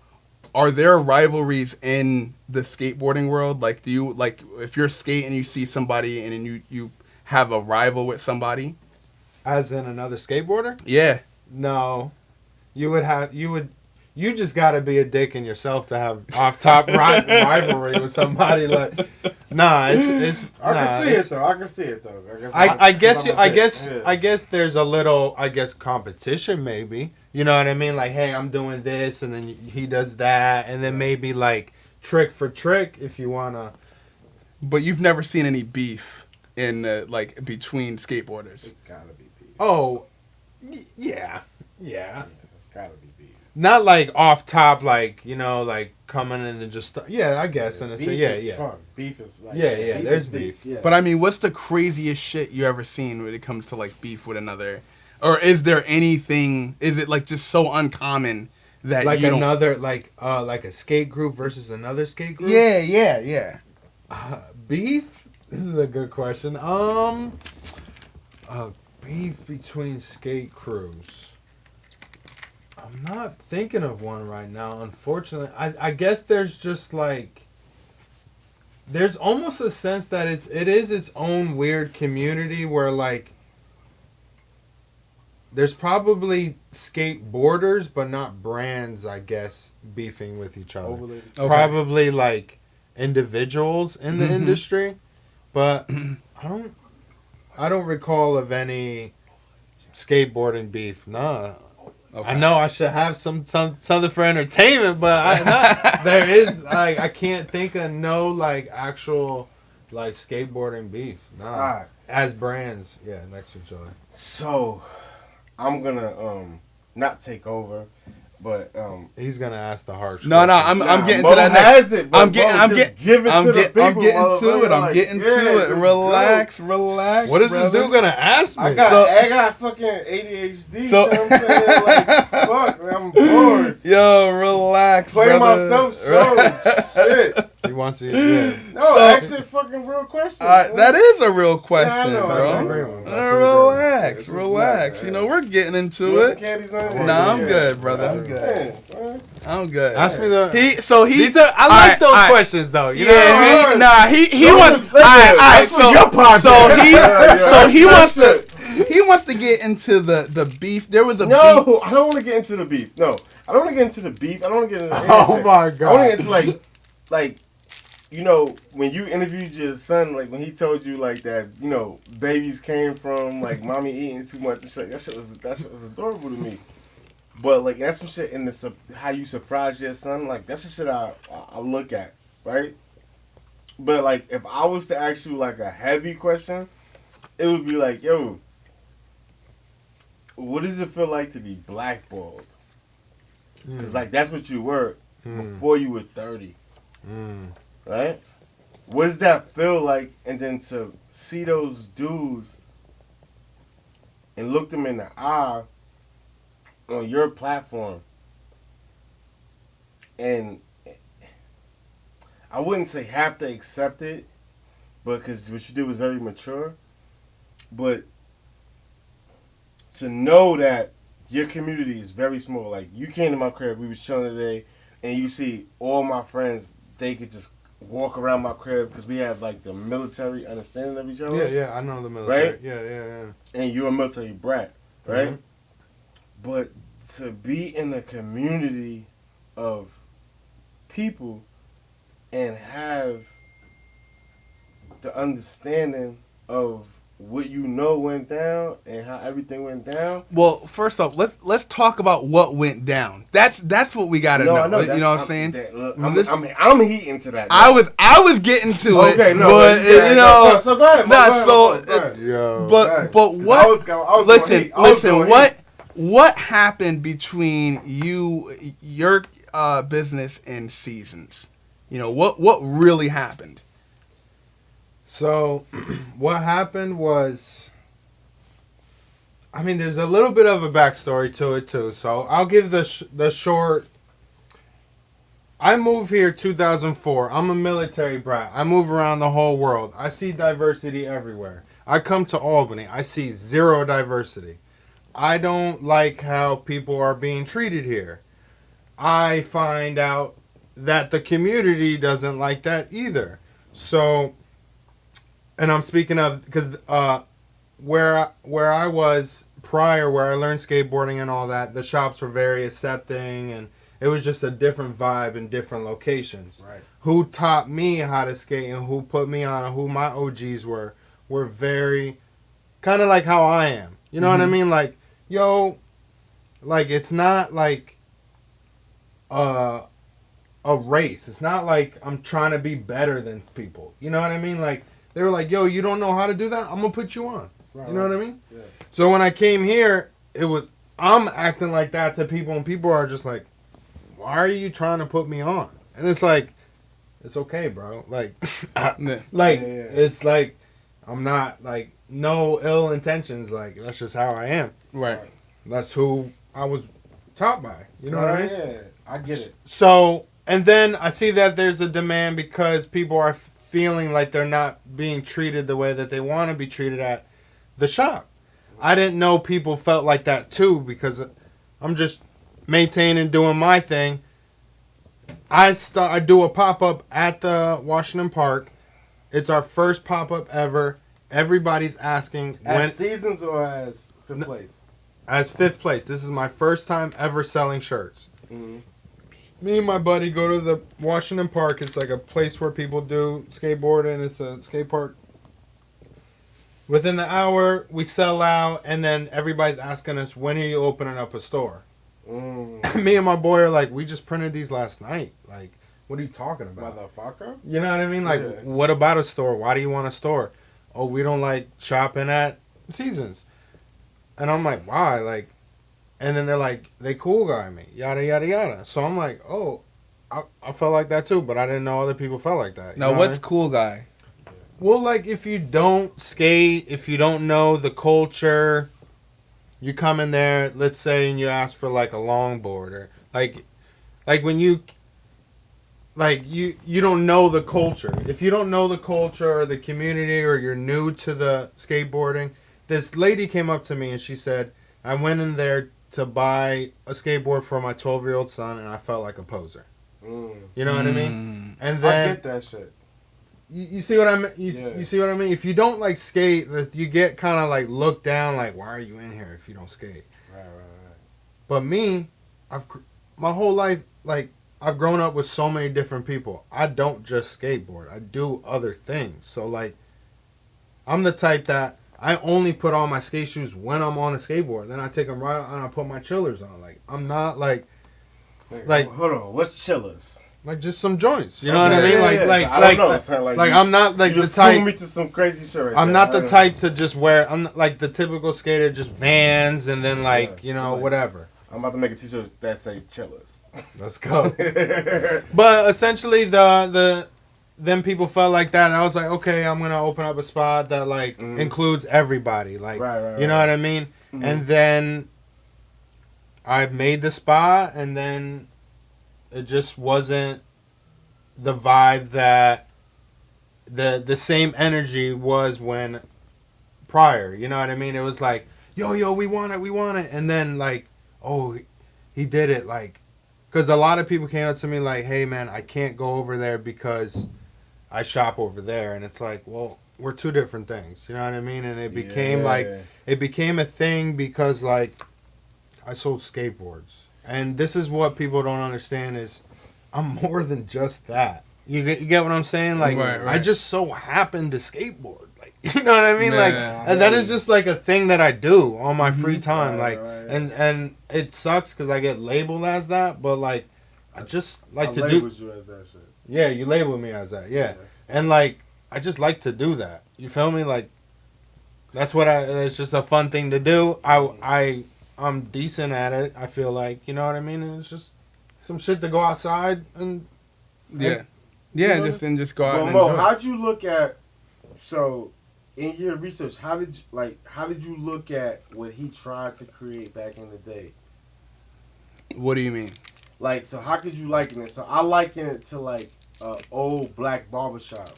Speaker 4: are there rivalries in the skateboarding world? Like, do you if you're skating, you see somebody and then you have a rival with somebody?
Speaker 2: As in another skateboarder?
Speaker 4: Yeah.
Speaker 2: No. You just got to be a dick in yourself to have off-top rivalry with somebody. Like, nah, it's.
Speaker 1: I
Speaker 2: nah,
Speaker 1: can see it though. I can see it though.
Speaker 2: I guess there's a little competition maybe. You know what I mean? Like, hey, I'm doing this, and then he does that, and then maybe like trick for trick if you wanna.
Speaker 4: But you've never seen any beef in between skateboarders.
Speaker 1: It gotta be beef.
Speaker 2: Oh, yeah.
Speaker 1: Gotta be beef.
Speaker 2: Not like off top, like coming in and just I guess in a sense,
Speaker 1: Is fun. Beef is like beef
Speaker 2: there's
Speaker 1: is
Speaker 2: beef.
Speaker 1: Yeah.
Speaker 4: But I mean, what's the craziest shit you ever seen when it comes to like beef with another? Or is there anything? Is it like just so uncommon that
Speaker 2: Like
Speaker 4: you don't?
Speaker 2: another like a skate group versus another skate group?
Speaker 4: Yeah.
Speaker 2: Beef? This is a good question. Beef between skate crews. I'm not thinking of one right now, unfortunately. I guess there's just like there's almost a sense that it is its own weird community where like there's probably skateboarders but not brands, I guess, beefing with each other.
Speaker 1: Okay.
Speaker 2: Probably like individuals in the industry, but I don't recall of any skateboarding beef. Nah.
Speaker 4: Okay.
Speaker 2: I know I should have something for entertainment, but there is like I can't think of no like actual like skateboarding beef. Nah.
Speaker 1: Alright.
Speaker 2: As brands, next to each other.
Speaker 1: So, I'm gonna not take over, but
Speaker 2: He's gonna ask the harsh.
Speaker 4: No,
Speaker 2: question.
Speaker 4: I'm getting
Speaker 1: Mo
Speaker 4: to that
Speaker 1: has
Speaker 4: next.
Speaker 1: it, but give it to the people.
Speaker 4: I'm getting to it.
Speaker 1: motherfucker.
Speaker 4: I'm
Speaker 1: Like,
Speaker 4: getting
Speaker 1: yeah,
Speaker 4: to it.
Speaker 1: dude,
Speaker 4: Relax.
Speaker 2: What is this
Speaker 4: brother.
Speaker 2: dude gonna ask me?
Speaker 1: I got fucking ADHD.
Speaker 4: So-
Speaker 1: So I'm saying, like, fuck, I'm bored.
Speaker 4: Yo, relax,
Speaker 1: Play
Speaker 4: brother.
Speaker 1: myself so shit.
Speaker 2: He wants to. Yeah.
Speaker 1: No,
Speaker 4: So-
Speaker 1: actually, fucking real question.
Speaker 4: That is a real question,
Speaker 1: Yeah, I know,
Speaker 2: that's
Speaker 1: I
Speaker 2: a
Speaker 1: know.
Speaker 2: great one.
Speaker 1: It's
Speaker 4: Relax.
Speaker 1: just
Speaker 4: You
Speaker 1: black,
Speaker 4: know, we're getting
Speaker 1: You
Speaker 4: into
Speaker 1: want some
Speaker 4: it.
Speaker 1: candies on it?
Speaker 4: Nah, I'm
Speaker 1: Yeah.
Speaker 4: good, brother. I'm
Speaker 1: Yeah,
Speaker 4: good.
Speaker 1: son.
Speaker 4: I'm good.
Speaker 2: Ask me the.
Speaker 4: He's.
Speaker 2: I like those questions though. You know?
Speaker 4: He
Speaker 1: No,
Speaker 4: wants.
Speaker 1: listen, that's for your podcast.
Speaker 4: So he
Speaker 1: That's
Speaker 4: wants to get into the beef. There was a beef.
Speaker 1: No, I don't want to get into the beef. No, I don't want to get into the beef. I don't want to get into any
Speaker 2: Oh
Speaker 1: shit.
Speaker 2: my
Speaker 1: I want to
Speaker 2: god.
Speaker 1: get into like, you know, when you interviewed your son, like when he told you like that, you know, babies came from like mommy eating too much and shit. That shit was adorable to me. But like that's some shit in the how you surprise your son. Like that's the shit I look at, right? But like if I was to ask you like a heavy question, it would be like, yo, what does it feel like to be blackballed? Because like that's what you were before you were 30, right? What does that feel like? And then to see those dudes and look them in the eye on your platform, and I wouldn't say have to accept it, but because what you did was very mature, but to know that your community is very small. Like, you came to my crib, we was chilling today, and you see all my friends, they could just walk around my crib because we have, like, the military understanding of each other.
Speaker 2: Yeah, I know the military.
Speaker 1: Right?
Speaker 2: Yeah.
Speaker 1: And you're a military brat, right?
Speaker 2: Mm-hmm.
Speaker 1: But to be in a community of people and have the understanding of what you know went down and how everything went down.
Speaker 4: Well, first off, let's talk about what went down. That's what we gotta know.
Speaker 1: I know.
Speaker 4: You know what I'm saying?
Speaker 1: I'm heating to that.
Speaker 4: I was getting to it.
Speaker 1: Okay, no,
Speaker 4: but you know,
Speaker 1: so go ahead.
Speaker 4: But what? Listen. What happened between your business and Seasons? You know, what really happened?
Speaker 2: So, what happened was, I mean, there's a little bit of a backstory to it too. So I'll give the short. I moved here 2004. I'm a military brat. I move around the whole world. I see diversity everywhere. I come to Albany. I see zero diversity. I don't like how people are being treated here. I find out that the community doesn't like that either. So, and I'm speaking of, because where I was prior, where I learned skateboarding and all that, the shops were very accepting, and it was just a different vibe in different locations.
Speaker 1: Right.
Speaker 2: Who taught me how to skate and who put me on and who my OGs were very kind of like how I am. You know what I mean? Like, yo, like, it's not like a race. It's not like I'm trying to be better than people. You know what I mean? Like, they were like, yo, you don't know how to do that? I'm going to put you on. Right, you know what I mean? Yeah. So when I came here, I'm acting like that to people, and people are just like, why are you trying to put me on? And it's like, it's okay, bro. Like, it's like, I'm not, like, no ill intentions. Like, that's just how I am.
Speaker 4: Right.
Speaker 2: That's who I was taught by. You know what I mean?
Speaker 1: Yeah, I get it.
Speaker 2: So, and then I see that there's a demand because people are feeling like they're not being treated the way that they want to be treated at the shop. I didn't know people felt like that too, because I'm just maintaining, doing my thing. I do a pop-up at the Washington Park. It's our first pop-up ever. Everybody's asking
Speaker 1: as Seasons or as fifth place?
Speaker 2: As fifth place. This is my first time ever selling shirts. Mm-hmm. Me and my buddy go to the Washington Park. It's like a place where people do skateboarding. It's a skate park. Within the hour, we sell out, and then everybody's asking us, when are you opening up a store? Me and my boy are like, we just printed these last night. Like, what are you talking about?
Speaker 1: Motherfucker.
Speaker 2: You know what I mean? Like, What about a store? Why do you want a store? Oh, we don't like shopping at Seasons. And I'm like, why? Like, and then they're like, they cool guy me, yada, yada, yada. So I'm like, oh, I felt like that too, but I didn't know other people felt like that.
Speaker 4: Now, what's cool guy?
Speaker 2: Well, like, if you don't skate, if you don't know the culture, you come in there, let's say, and you ask for, like, a longboard, or, like when you don't know the culture. If you don't know the culture or the community, or you're new to the skateboarding, this lady came up to me and she said, I went in there to buy a skateboard for my 12-year-old son, and I felt like a poser. You know what I mean? And then
Speaker 1: I get that shit.
Speaker 2: You see what I mean? You see what I mean? If you don't like skate, you get kind of like looked down. Like, why are you in here if you don't skate?
Speaker 1: Right.
Speaker 2: But me, my whole life, like, I've grown up with so many different people. I don't just skateboard. I do other things. So, like, I'm the type that I only put on my skate shoes when I'm on a skateboard. Then I take them right out and I put my chillers on. Like, I'm not like
Speaker 1: hold on, what's chillers?
Speaker 2: Like, just some joints. You know what I mean?
Speaker 1: Like,
Speaker 2: I'm not like the type.
Speaker 1: Me to some crazy shit right
Speaker 2: I'm not the type to just wear. I'm like the typical skater, just Vans and then whatever.
Speaker 1: I'm about to make a t-shirt that say chillers.
Speaker 2: Let's go. But essentially, then people felt like that, and I was like, okay, I'm gonna open up a spot that includes everybody. Like, you know what I mean? Mm-hmm. And then I made the spot, and then it just wasn't the vibe that the same energy was when prior. You know what I mean? It was like, yo, we want it. And then, like, oh, he did it, like, because a lot of people came up to me like, hey, man, I can't go over there because I shop over there. And it's like, well, we're two different things. You know what I mean? And it became, it became a thing because, like, I sold skateboards. And this is what people don't understand is I'm more than just that. You get what I'm saying? Like,
Speaker 4: Right.
Speaker 2: I just so happen to skateboard. Like, you know what I mean?
Speaker 4: Yeah.
Speaker 2: Like, and that is just like a thing that I do on my free time.
Speaker 1: Right,
Speaker 2: like,
Speaker 1: right.
Speaker 2: and it sucks because I get labeled as that. But like, I just like to do.
Speaker 1: labeled you as that shit.
Speaker 2: Yeah, you labeled me as that. Yeah,
Speaker 1: Yes.
Speaker 2: and like, I just like to do that. You feel me? Like, that's what it's just a fun thing to do. I'm decent at it. I feel like, you know what I mean. And it's just some shit to go outside and
Speaker 4: Yeah.
Speaker 2: You
Speaker 4: Yeah,
Speaker 2: know,
Speaker 4: just go out
Speaker 1: Well,
Speaker 4: and
Speaker 1: Mo,
Speaker 4: enjoy.
Speaker 1: how'd you look at? So, in your research, how did you look at what he tried to create back in the day?
Speaker 4: What do you mean?
Speaker 1: Like, so how could you liken it? So I liken it to like a old black barbershop,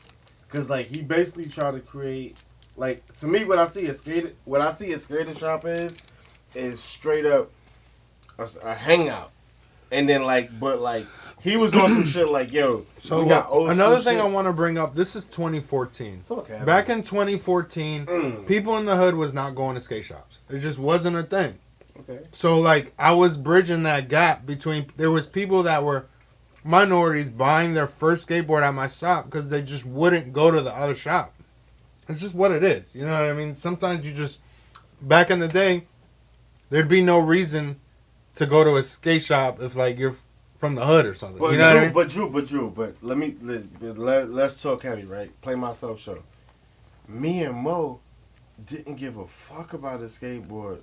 Speaker 1: cause like he basically tried to create, like, to me what I see a skater shop is straight up a hangout, and then like, but like he was on some shit like, yo,
Speaker 2: So
Speaker 1: we got old
Speaker 2: another
Speaker 1: school
Speaker 2: thing I
Speaker 1: shit.
Speaker 2: want to bring up. This is 2014.
Speaker 1: It's okay.
Speaker 2: Back in 2014, people in the hood was not going to skate shops. It just wasn't a thing.
Speaker 1: Okay.
Speaker 2: So like I was bridging that gap between there was people that were minorities buying their first skateboard at my shop because they just wouldn't go to the other shop. It's just what it is. You know what I mean? Sometimes you just back in the day, there'd be no reason to go to a skate shop if like you're from the hood or something.
Speaker 1: But
Speaker 2: you know what I mean?
Speaker 1: But let's talk heavy, right? Play myself show. Me and Mo didn't give a fuck about a skateboard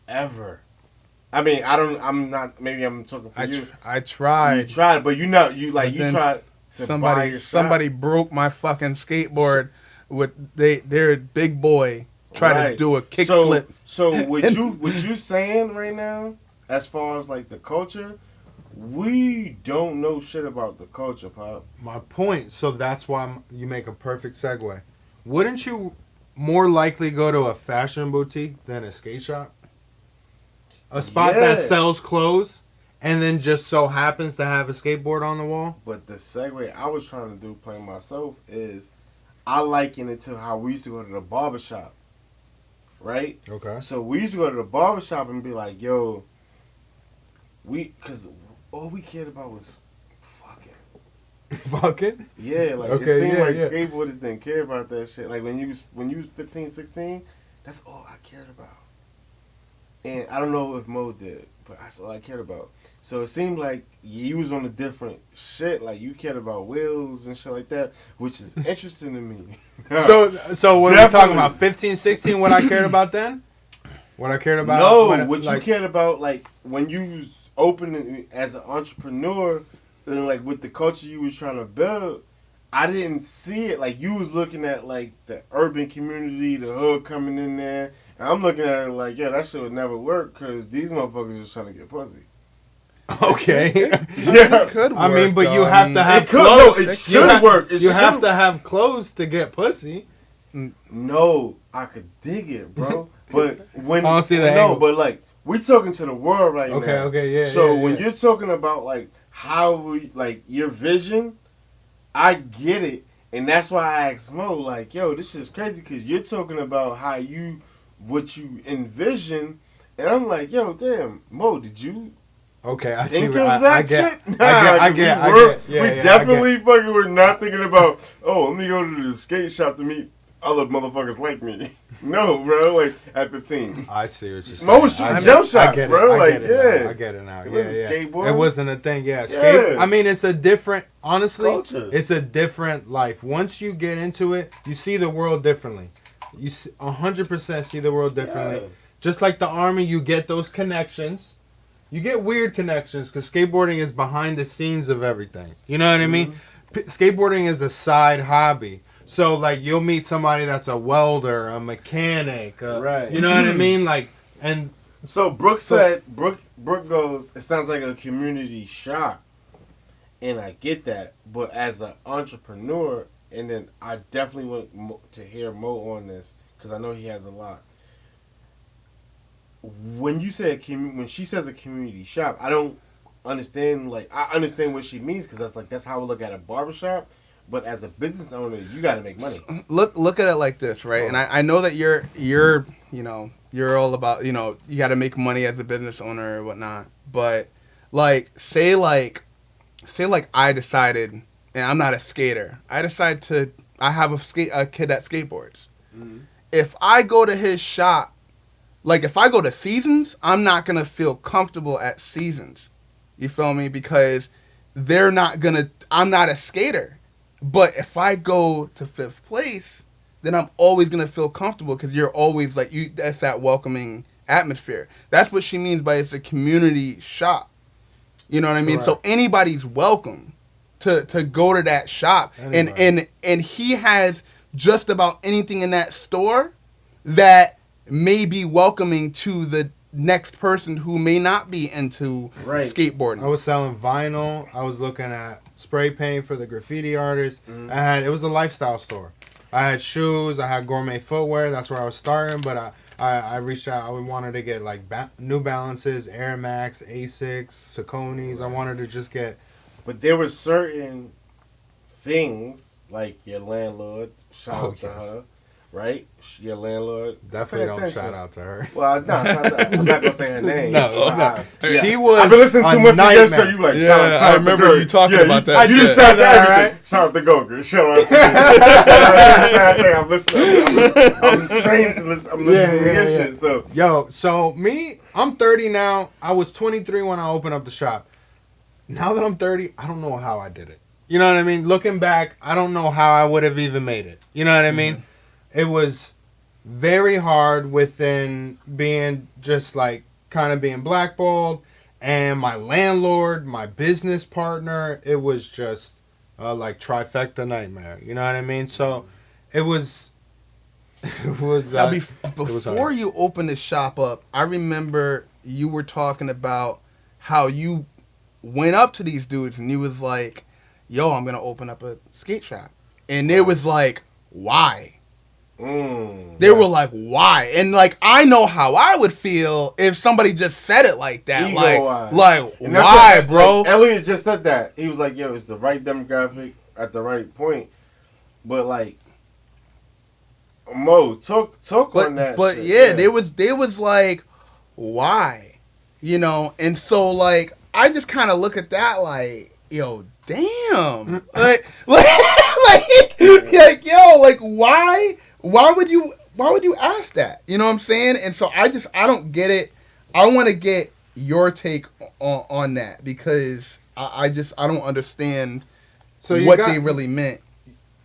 Speaker 1: ever. I mean, I'm not. Maybe I'm talking for you.
Speaker 4: I
Speaker 1: You
Speaker 4: tried.
Speaker 1: tried, but you
Speaker 4: But then
Speaker 1: tried to buy your
Speaker 4: somebody broke my fucking skateboard with their big boy tried to
Speaker 1: Right.
Speaker 4: do a kickflip.
Speaker 1: So what you saying right now, as far as like the culture, we don't know shit about the culture, Pop.
Speaker 2: My point. So that's why you make a perfect segue. Wouldn't you more likely go to a fashion boutique than a skate shop? A spot
Speaker 1: Yeah.
Speaker 2: that sells clothes and then just so happens to have a skateboard on the wall?
Speaker 1: But the segue I was trying to do, playing myself, is I liken it to how we used to go to the barbershop, right?
Speaker 2: Okay.
Speaker 1: So we used to go to the barbershop and be like, yo, because all we cared about was fucking.
Speaker 2: Fuck it.
Speaker 1: Yeah, like
Speaker 2: Okay,
Speaker 1: it seemed
Speaker 2: yeah,
Speaker 1: like
Speaker 2: yeah.
Speaker 1: skateboarders didn't care about that shit. Like when you was 15, 16, that's all I cared about. And I don't know if Mo did, but that's all I cared about. So it seemed like you was on a different shit. Like you cared about wheels and shit like that, which is interesting to me.
Speaker 2: So what are we talking
Speaker 1: Definitely.
Speaker 2: about? 15, 16, what I cared about then? What I cared about?
Speaker 1: No,
Speaker 2: when
Speaker 1: what
Speaker 2: like,
Speaker 1: you cared about, like when you was opening as an entrepreneur, and like with the culture you was trying to build, I didn't see it. Like you was looking at like the urban community, the hood coming in there, and I'm looking at it like, yeah, that shit would never work because these motherfuckers just trying to get pussy.
Speaker 2: Okay.
Speaker 1: Yeah,
Speaker 4: It could
Speaker 2: I mean,
Speaker 4: work,
Speaker 2: but
Speaker 4: though.
Speaker 2: you
Speaker 4: I
Speaker 2: have
Speaker 4: mean,
Speaker 2: to have
Speaker 1: it could.
Speaker 2: clothes.
Speaker 1: No, it
Speaker 2: You
Speaker 1: should
Speaker 2: have-
Speaker 1: work. It
Speaker 2: You have
Speaker 1: should-
Speaker 2: to have clothes to get pussy.
Speaker 1: No, I could dig it, bro. But when
Speaker 2: I don't see that
Speaker 1: no,
Speaker 2: angle.
Speaker 1: but like we talking to the world right
Speaker 2: Okay,
Speaker 1: now.
Speaker 2: okay, yeah.
Speaker 1: So
Speaker 2: yeah,
Speaker 1: when
Speaker 2: yeah.
Speaker 1: you're talking about like how we like your vision, I get it, and that's why I asked Mo like, yo, this is crazy because you're talking about how what you envision, and I'm like, yo, damn, Mo, did you
Speaker 2: Okay, I see.
Speaker 1: think
Speaker 2: What,
Speaker 1: of that
Speaker 2: I get.
Speaker 1: shit?
Speaker 2: I
Speaker 1: 'cause
Speaker 2: get.
Speaker 1: we
Speaker 2: I
Speaker 1: were-
Speaker 2: get. Yeah,
Speaker 1: we
Speaker 2: yeah, I
Speaker 1: definitely fucking were not thinking about, oh, let me go to the skate shop to meet other motherfuckers like me. No, bro, like at 15.
Speaker 2: I see what you're saying.
Speaker 1: Mo was shooting
Speaker 2: I
Speaker 1: jump
Speaker 2: get- I
Speaker 1: shots,
Speaker 2: get it,
Speaker 1: bro.
Speaker 2: I
Speaker 1: Like,
Speaker 2: get it now,
Speaker 1: yeah.
Speaker 2: I get it now.
Speaker 1: It
Speaker 2: Yeah,
Speaker 1: was a
Speaker 2: yeah.
Speaker 1: skateboard.
Speaker 2: It wasn't a thing. Yeah,
Speaker 1: Yeah.
Speaker 2: I mean, it's a different. Honestly,
Speaker 1: Culture.
Speaker 2: it's a different life. Once you get into it, you see the world differently. You 100% see the world differently.
Speaker 1: Yeah.
Speaker 2: Just like the army, you get those connections. You get weird connections because skateboarding is behind the scenes of everything. You know what I mean? Skateboarding is a side hobby. So, like, you'll meet somebody that's a welder, a mechanic.
Speaker 1: Right.
Speaker 2: You know what I mean? Like, and
Speaker 1: So Brooke said, Brooke goes, it sounds like a community shop. And I get that. But as an entrepreneur, and then I definitely want to hear Mo on this, because I know he has a lot. when you say when she says a community shop, I don't understand. Like, I understand what she means because that's how we look at a barbershop. But as a business owner, you got to make money.
Speaker 4: Look at it like this, right? And I know that you're you're all about, you got to make money as a business owner or whatnot. But like say I decided, and I'm not a skater. I have a kid that skateboards. Mm-hmm. If I go to his shop, like if I go to Seasons, I'm not gonna feel comfortable at Seasons. You feel me? Because I'm not a skater. But if I go to Fifth Place, then I'm always gonna feel comfortable because you're always like that's that welcoming atmosphere. That's what she means by it's a community shop. You know what I mean? Correct. So anybody's welcome to go to that shop. Anybody. And he has just about anything in that store that may be welcoming to the next person who may not be into skateboarding.
Speaker 2: I was selling vinyl. I was looking at spray paint for the graffiti artists. Mm-hmm. It was a lifestyle store. I had shoes. I had gourmet footwear. That's where I was starting. But I reached out. I wanted to get like New Balances, Air Max, Asics, Sauconys. I wanted to just get.
Speaker 1: But there were certain things like your landlord. Shout out to her. Right? Your landlord.
Speaker 2: Definitely don't shout out to her.
Speaker 1: Well, no, I'm not going to say her name.
Speaker 2: No. She was.
Speaker 1: I've been listening to much of your show. You like, shout out
Speaker 4: I remember you talking about that.
Speaker 1: You just shout out to everything. Shout out to Goger. Shout out to me. I'm listening. I'm trained to listen. I'm listening to your shit.
Speaker 2: So me, I'm 30 now. I was 23 when I opened up the shop. Now that I'm 30, I don't know how I did it. You know what I mean? Looking back, I don't know how I would have even made it. You know what I mean? It was very hard within being just like kind of being blackballed, and my landlord, my business partner, it was just like trifecta nightmare. You know what I mean? So it was
Speaker 4: now, before you opened the shop up, I remember you were talking about how you went up to these dudes and you was like, yo, I'm gonna open up a skate shop, and it was like, why? They were like, why? And like, I know how I would feel if somebody just said it like that. Like why, bro?
Speaker 1: Like, Elliot just said that. He was like, yo, it's the right demographic at the right point. But like, Mo, talk on that.
Speaker 4: But shit. Yeah, they was like, why? And so like, I just kind of look at that like, yo, damn. like, yo, like, why? Why would you ask that? You know what I'm saying? And so I don't get it. I want to get your take on that because I don't understand what they really meant.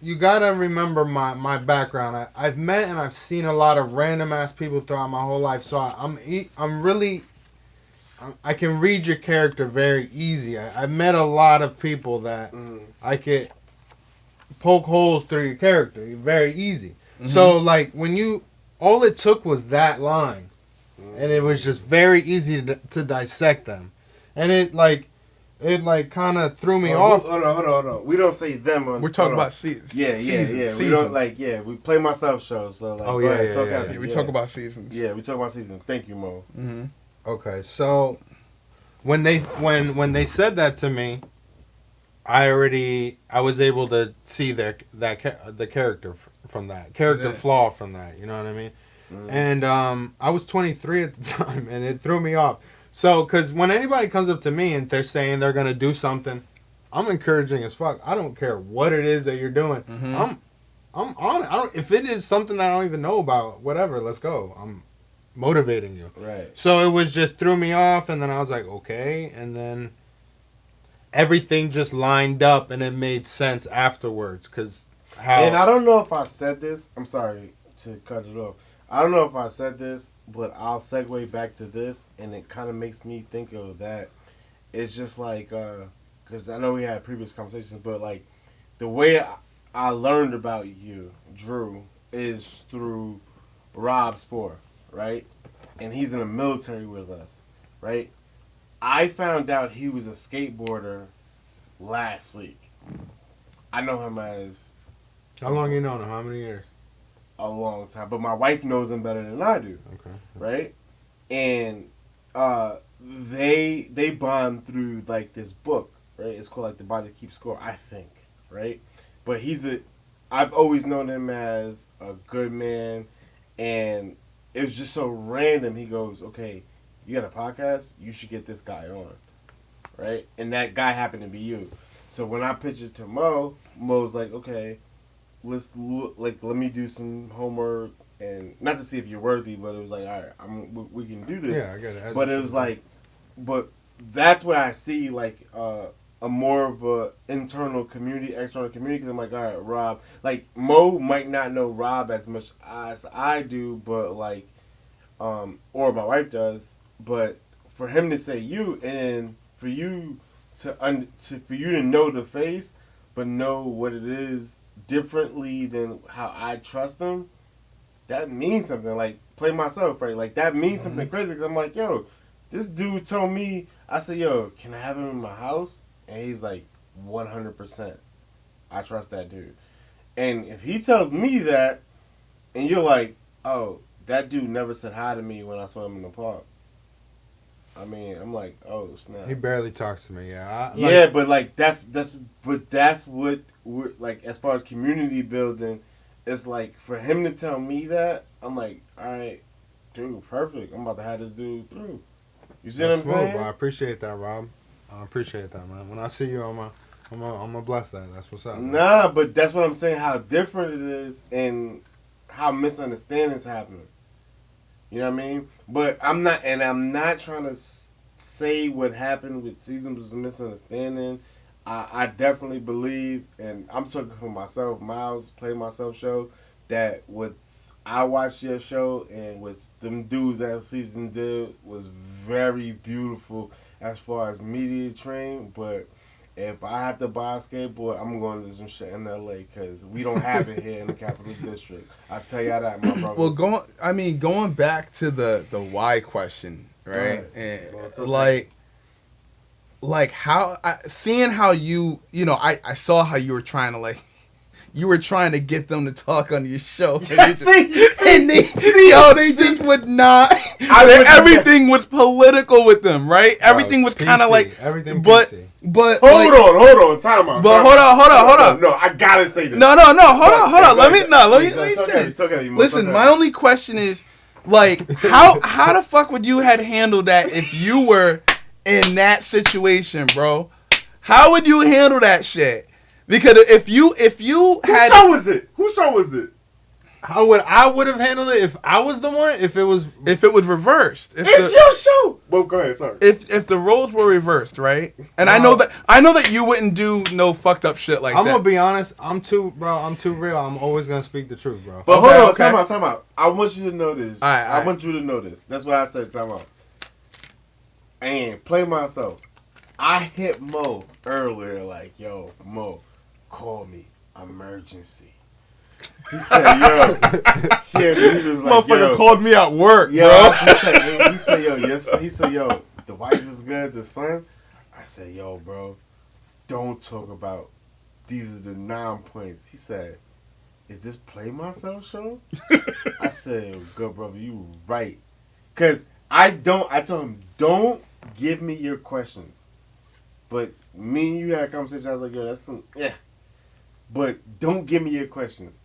Speaker 2: You gotta remember my background. I've met and I've seen a lot of random ass people throughout my whole life. So I can read your character very easy. I've met a lot of people that I could poke holes through your character very easy. Mm-hmm. So, like, all it took was that line. And it was just very easy to dissect them. And it kind of threw me off.
Speaker 1: Hold on. We don't say them.
Speaker 4: We're talking about seasons.
Speaker 1: Yeah.
Speaker 4: Seasons.
Speaker 1: We don't, we play myself shows. So, like,
Speaker 4: we talk about seasons.
Speaker 1: Yeah, we talk about seasons. Thank you, Mo.
Speaker 4: Mm-hmm.
Speaker 2: Okay, so when they said that to me, I was able to see the character from that character flaw from that. You know what I mean? Mm. And I was 23 at the time, and it threw me off. So, because when anybody comes up to me and they're saying they're gonna do something, I'm encouraging as fuck. I don't care what it is that you're doing. Mm-hmm. I'm on it. If it is something that I don't even know about, whatever, let's go. I'm motivating you.
Speaker 1: Right.
Speaker 2: So it was just threw me off, and then I was like, okay, and then everything just lined up, and it made sense afterwards.
Speaker 1: And I don't know if I said this. I'm sorry to cut it off. I don't know if I said this, but I'll segue back to this, and it kind of makes me think of that. It's just like, because I know we had previous conversations, but like the way I learned about you, Drew, is through Rob Spoor, right? And he's in the military with us, right? I found out he was a skateboarder last week. I know him as...
Speaker 2: How long you known him? How many years?
Speaker 1: A long time. But my wife knows him better than I do.
Speaker 2: Okay.
Speaker 1: Right? and they bond through like this book, right? It's called like The Body Keeps Score, I think, right? But I've always known him as a good man, and it was just so random. He goes, "Okay, you got a podcast? You should get this guy on." Right? And that guy happened to be you. So when I pitched it to Mo's like, "Okay, let's look, like let me do some homework, and not to see if you're worthy, but it was like, all right, we can do this."
Speaker 2: Yeah, I get it.
Speaker 1: But it was like, but that's where I see like a more of a internal community, external community. Because I'm like, all right, Rob. Like Mo might not know Rob as much as I do, but like, or my wife does. But for him to say you, and for you for you to know the face, but know what it is differently than how I trust him, that means something. Like, play myself, right? Like, that means something crazy. Because I'm like, yo, this dude told me, I said, yo, can I have him in my house? And he's like, 100%. I trust that dude. And if he tells me that, and you're like, oh, that dude never said hi to me when I saw him in the park. I mean, I'm like, oh, snap.
Speaker 2: He barely talks to me, yeah.
Speaker 1: Yeah, but like that's what we're like, as far as community building. It's like, for him to tell me that, I'm like, all right, dude, perfect. I'm about to have this dude through. You see what I'm saying?
Speaker 2: Bro. I appreciate that, Rob. I appreciate that, man. When I see you, I'm gonna bless that. That's what's up. Man.
Speaker 1: Nah, but that's what I'm saying. How different it is, and how misunderstandings happen. You know what I mean? But I'm not trying to say what happened with Seasons was a misunderstanding. I definitely believe, and I'm talking for myself, Myles, Play Myself show, that I watched your show and what them dudes that season did was very beautiful as far as media train. But if I have to buy a skateboard, I'm going to do some shit in LA because we don't have it here in the Capital District. I tell y'all that, my brother.
Speaker 4: Well, going back to the why question, right? And like how seeing how I saw how you were trying to you were trying to get them to talk on your show. And they just would not. Everything was political with them, right? Everything was kind of like
Speaker 2: everything.
Speaker 4: But
Speaker 1: hold on, time out.
Speaker 4: But hold on.
Speaker 1: No, I gotta say this.
Speaker 4: No, hold on. Let me finish.
Speaker 1: Okay,
Speaker 4: listen, my only question is, like, how the fuck would you have handled that if you were in that situation, bro? How would you handle that shit? Because if you had,
Speaker 1: whose show was it?
Speaker 2: I would have handled it if I was the one. If it was
Speaker 4: reversed.
Speaker 1: It's your show. Well, go ahead. Sorry.
Speaker 4: If the roles were reversed, right? And I know that you wouldn't do no fucked up shit like that.
Speaker 2: I'm gonna be honest. I'm too real. I'm always gonna speak the truth, bro.
Speaker 1: But hold on, time out. I want you to know this.
Speaker 4: I
Speaker 1: want you to know this. That's why I said time out. And Play Myself. I hit Mo earlier, like, yo, Mo, call me, emergency. He said, yo. He was like,
Speaker 4: motherfucker called me at work,
Speaker 1: yo,
Speaker 4: bro.
Speaker 1: He said, yo, yes. He said, yo, the wife was good, the son. I said, yo, bro, don't talk about these are the 9 points. He said, is this Play Myself show? I said, good brother, you right. Because I told him, don't give me your questions. But me and you had a conversation. I was like, yo, that's some, yeah. But don't give me your questions.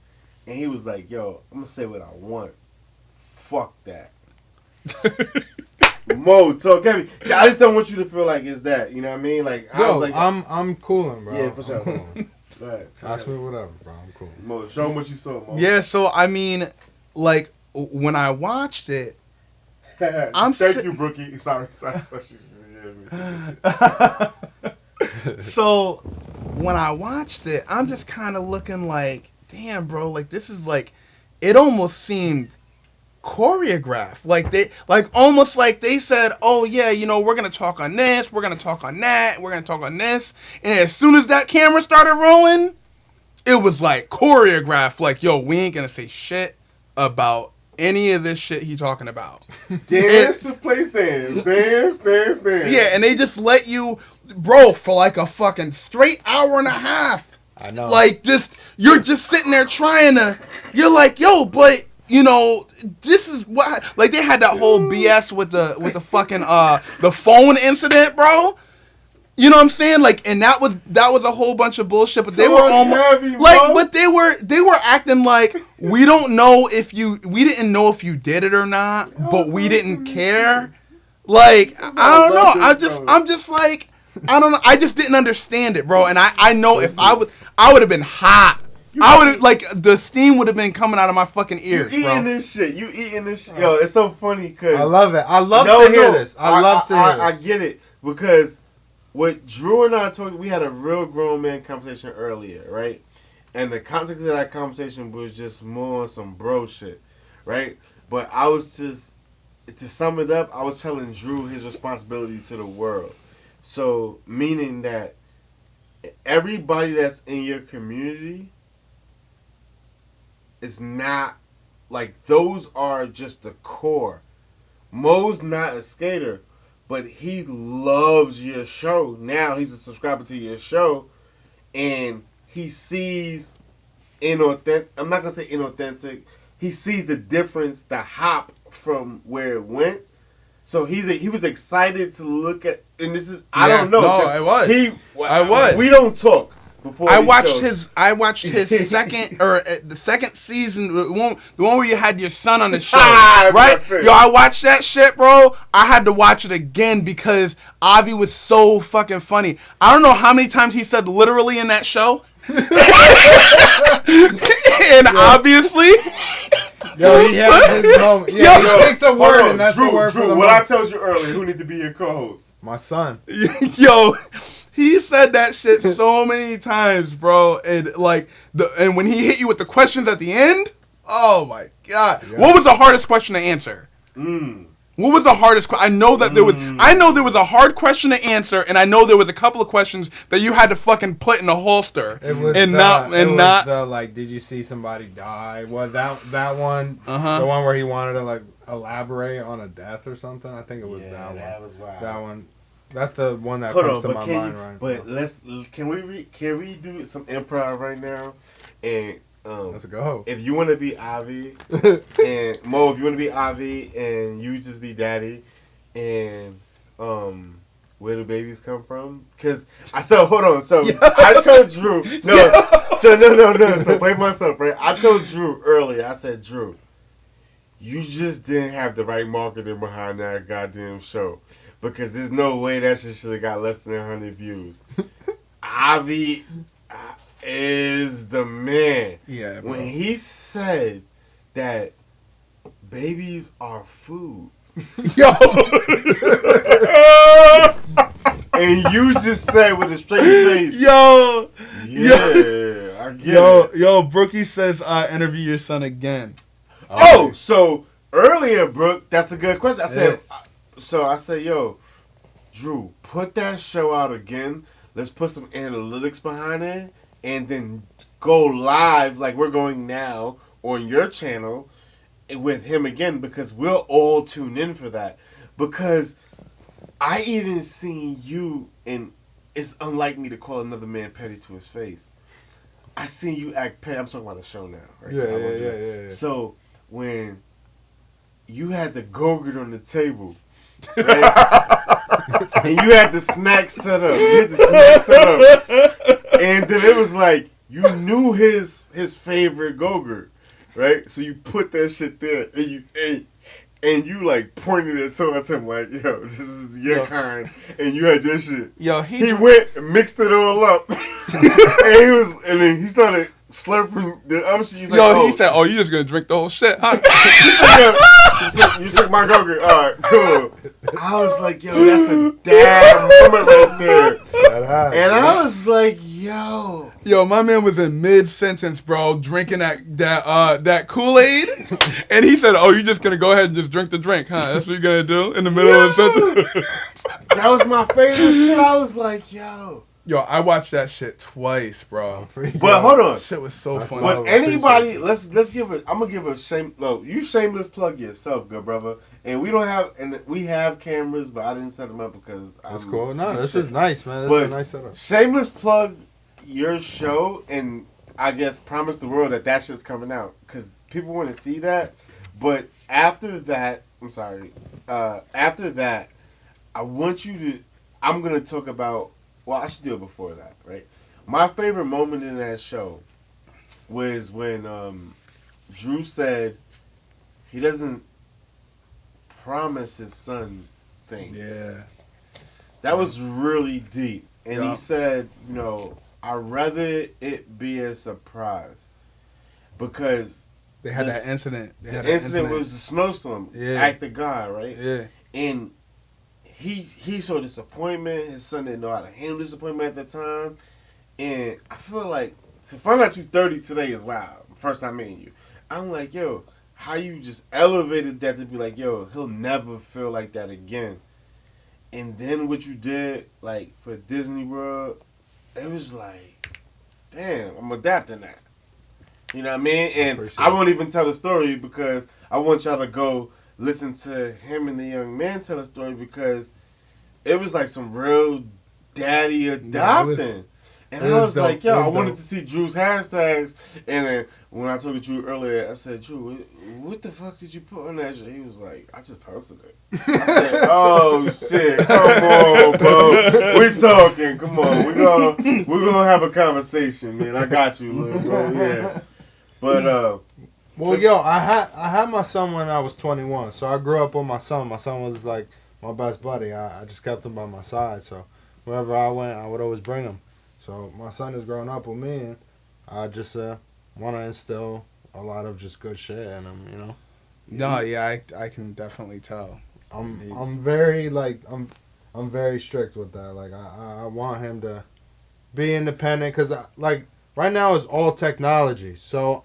Speaker 1: And he was like, yo, I'm going to say what I want. Fuck that. Mo, talk heavy. I just don't want you to feel like it's that. You know what I mean? Like, I was like,
Speaker 2: I'm cooling, bro.
Speaker 1: Yeah, for sure.
Speaker 2: Go
Speaker 1: ahead.
Speaker 2: Ask me whatever, bro. I'm cool.
Speaker 1: Mo, show him what you saw, Mo.
Speaker 4: Yeah, so, I mean, like, when I watched it,
Speaker 1: Thank you, Brookie. Sorry.
Speaker 4: So when I watched it, I'm just kind of looking like, damn, bro, like this is like, it almost seemed choreographed. Almost like they said, oh yeah, we're gonna talk on this, we're gonna talk on that, we're gonna talk on this, and as soon as that camera started rolling, it was like choreographed. Like, yo, we ain't gonna say shit about any of this shit he's talking about.
Speaker 1: Dance with place dance.
Speaker 4: Yeah, and they just let you, bro, for like a fucking straight hour and a half.
Speaker 2: I know.
Speaker 4: Like, you're just sitting there trying to, you're like, yo, but you know, this is what, like, they had that whole BS with the fucking the phone incident, bro. You know what I'm saying? Like, and that was a whole bunch of bullshit. But they were almost
Speaker 1: heavy,
Speaker 4: like, but they were acting like we didn't know if you did it or not, but we didn't care. Like, I don't know. I'm just like, I don't know. I just didn't understand it, bro. And I know if I would have been hot. I would have, like, the steam would have been coming out of my fucking ears,
Speaker 1: You eating this shit. Yo, it's so funny because
Speaker 2: I love it. I love to hear this. I love to hear this.
Speaker 1: I get it because what Drew and I talked, we had a real grown man conversation earlier, right? And the context of that conversation was just more on some bro shit, right? But I was just, to sum it up, I was telling Drew his responsibility to the world. So, meaning that everybody that's in your community is not, like, those are just the core. Mo's not a skater, but he loves your show. Now he's a subscriber to your show, and he sees inauthentic. I'm not gonna say inauthentic. He sees the difference, the hop from where it went. So he was excited to look at, and this is I don't know.
Speaker 4: No, I was. I was.
Speaker 1: We don't talk. Before
Speaker 4: I watched his second or the second season, the one where you had your son on the show, right? Yo, I watched that shit, bro. I had to watch it again because Avi was so fucking funny. I don't know how many times he said literally in that show, and obviously.
Speaker 2: Yo, he has his moment. Yeah, he picks a word, and that's
Speaker 1: Drew,
Speaker 2: the word for the
Speaker 1: what
Speaker 2: moment.
Speaker 1: I told you earlier, who need to be your co-host?
Speaker 2: My son.
Speaker 4: Yo, he said that shit so many times, bro. And like and when he hit you with the questions at the end, oh my god. Yeah. What was the hardest question to answer? What was the hardest question? I know there was a hard question to answer, and I know there was a couple of questions that you had to fucking put in a holster.
Speaker 2: It was like, did you see somebody die? Was that one the one where he wanted to like elaborate on a death or something? I think it was that one. That was wild. That one. That's the one that comes to my mind right now.
Speaker 1: But can we do some improv right now? And
Speaker 2: let's go.
Speaker 1: If you want to be Avi, and Mo, if you want to be Avi, and you just be Daddy, and where do babies come from? Because I said, hold on. So I told Drew, no. So play myself, right? I told Drew earlier. I said, Drew, you just didn't have the right marketing behind that goddamn show. Because there's no way that shit should have got less than 100 views. Avi is the man.
Speaker 4: Yeah, bro.
Speaker 1: When he said that babies are food.
Speaker 4: Yo!
Speaker 1: And you just said with a straight face.
Speaker 4: Yo!
Speaker 1: Yeah, I get it.
Speaker 4: Yo, Brookie says, interview your son again.
Speaker 1: Oh, so earlier, Brooke, that's a good question. I said, yo, Drew, put that show out again. Let's put some analytics behind it. And then go live like we're going now on your channel with him again, because we'll all tune in for that. Because I even seen you, and it's unlike me to call another man petty to his face. I seen you act petty. I'm talking about the show now, right?
Speaker 2: Yeah.
Speaker 1: So when you had the Go-Gurt on the table, right? And you had the snack set up. And then it was like, you knew his favorite Go-Gurt, right? So you put that shit there, and you ate. And you like pointed it towards him like, yo, this is your kind, and you had your shit.
Speaker 4: Yo,
Speaker 1: he went and mixed it all up, and then he started slurping the other shit.
Speaker 4: He said, "Oh, you just gonna drink the whole shit, huh?"
Speaker 1: You took my Go-Gurt. All right, cool. I was like, yo, that's a damn moment right there. And I was like, yo,
Speaker 4: my man was in mid-sentence, bro, drinking that Kool-Aid, and he said, "Oh, you just gonna go ahead and just drink the drink, huh? That's what you're gonna do in the middle of the sentence."
Speaker 1: That was my favorite shit. I was like, yo.
Speaker 4: Yo, I watched that shit twice, bro.
Speaker 1: But hold on,
Speaker 4: shit was so funny.
Speaker 1: But anybody, let's give it. I'm gonna give a shame. No, you shameless plug yourself, good brother. And we have cameras, but I didn't set them up because
Speaker 2: that's cool. No, this is nice, man. This is a nice setup.
Speaker 1: Shameless plug your show, and I guess, promise the world that shit's coming out because people want to see that. But after that, I'm sorry. After that, I want you to. I'm gonna talk about. Well, I should do it before that, right? My favorite moment in that show was when Drew said he doesn't promise his son things.
Speaker 4: Yeah.
Speaker 1: That was really deep. And
Speaker 4: Yeah.
Speaker 1: he said, I'd rather it be a surprise. Because
Speaker 4: They had
Speaker 1: this-
Speaker 4: that incident.
Speaker 1: the incident was the snowstorm.
Speaker 4: Yeah.
Speaker 1: Act of God, right?
Speaker 4: Yeah.
Speaker 1: And he saw disappointment. His son didn't know how to handle disappointment at the time. And I feel like to find out you 30 today is wild. First time meeting you. I'm like, yo, how you just elevated that to be like, yo, he'll never feel like that again. And then what you did, like, for Disney World, it was like, damn, I'm adapting that. You know what I mean? And I won't even tell the story because I want y'all to go listen to him and the young man tell the story because it was like some real daddy adopting. And I was like, yo, I wanted to see Drew's hashtags. And then when I told Drew earlier, I said, Drew, what the fuck did you put on that shit? He was like, I just posted it. I said, oh shit, come on, bro. We talking, come on. We're gonna have a conversation, man. I got you, little bro. Yeah. But
Speaker 2: well, yo, I had my son when I was 21, so I grew up with my son. My son was like my best buddy. I just kept him by my side, so wherever I went, I would always bring him. So my son is growing up with me, and I just want to instill a lot of just good shit in him,
Speaker 4: No, yeah, I can definitely tell.
Speaker 2: I'm very I'm very strict with that. Like I want him to be independent because like right now it's all technology, so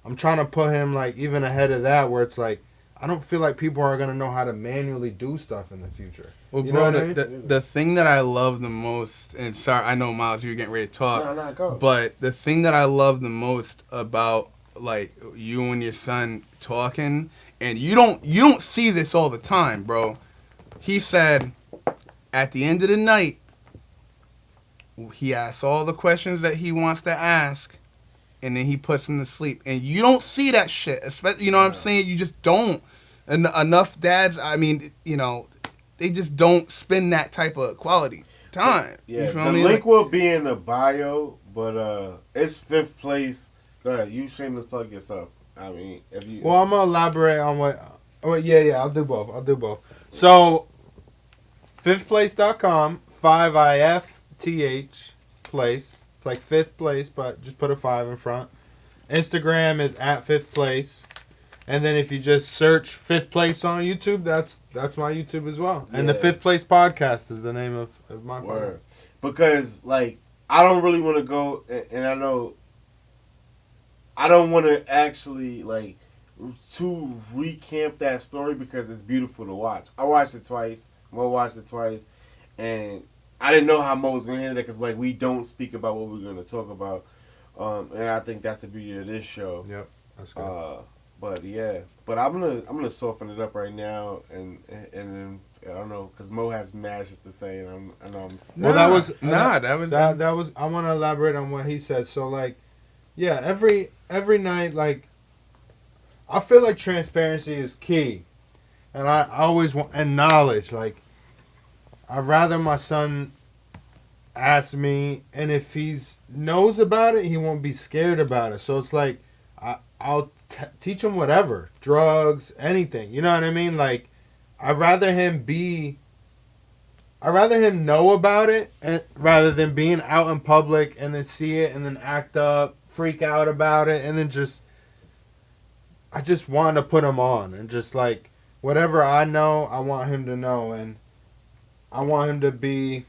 Speaker 2: I'm trying to put him like even ahead of that where it's like I don't feel like people are gonna know how to manually do stuff in the future.
Speaker 4: Well,
Speaker 2: You
Speaker 4: bro,
Speaker 2: know what I
Speaker 4: the thing that I love the most, and sorry, I know Myles, you're getting ready to talk,
Speaker 1: no, go.
Speaker 4: but the thing that I love the most about like you and your son talking, and you don't see this all the time, bro. He said, at the end of the night, he asks all the questions that he wants to ask, and then he puts him to sleep. And you don't see that shit, especially, you know what I'm saying? You just don't. And enough dads, I mean, they just don't spend that type of quality time.
Speaker 1: Yeah,
Speaker 4: you feel
Speaker 1: the
Speaker 4: me?
Speaker 1: link will be in the bio, but it's 5th place. Go ahead, you shameless plug yourself. I mean, if you.
Speaker 2: Well, I'm gonna elaborate on what. Oh, yeah, I'll do both. So, 5thplace.com, 5IFTH place. It's like 5th place, but just put a 5 in front. Instagram is at 5th place. And then if you just search 5th place on YouTube, that's my YouTube as well. And the 5th place podcast is the name of my podcast.
Speaker 1: Because, like, I don't really want to go, and I know, I don't want to actually, like, to recamp that story because it's beautiful to watch. I watched it twice. Mo watched it twice. And I didn't know how Mo was going to handle that because, like, we don't speak about what we're going to talk about. And I think that's the beauty of this show.
Speaker 2: Yep, that's good.
Speaker 1: But yeah, I'm gonna soften it up right now, and then I don't know because Mo has mad shit to say, and I know I'm.
Speaker 2: Well, that was
Speaker 4: that
Speaker 2: was. I want to elaborate on what he said. So like, yeah, every night, like, I feel like transparency is key, and I always want and knowledge. Like, I'd rather my son ask me, and if he's knows about it, he won't be scared about it. So it's like, I'll teach him whatever, drugs, anything. You know what I mean? Like, I'd rather him know about it rather than being out in public and then see it and then act up, freak out about it, and then I just want to put him on and just like whatever I know, I want him to know, and I want him to be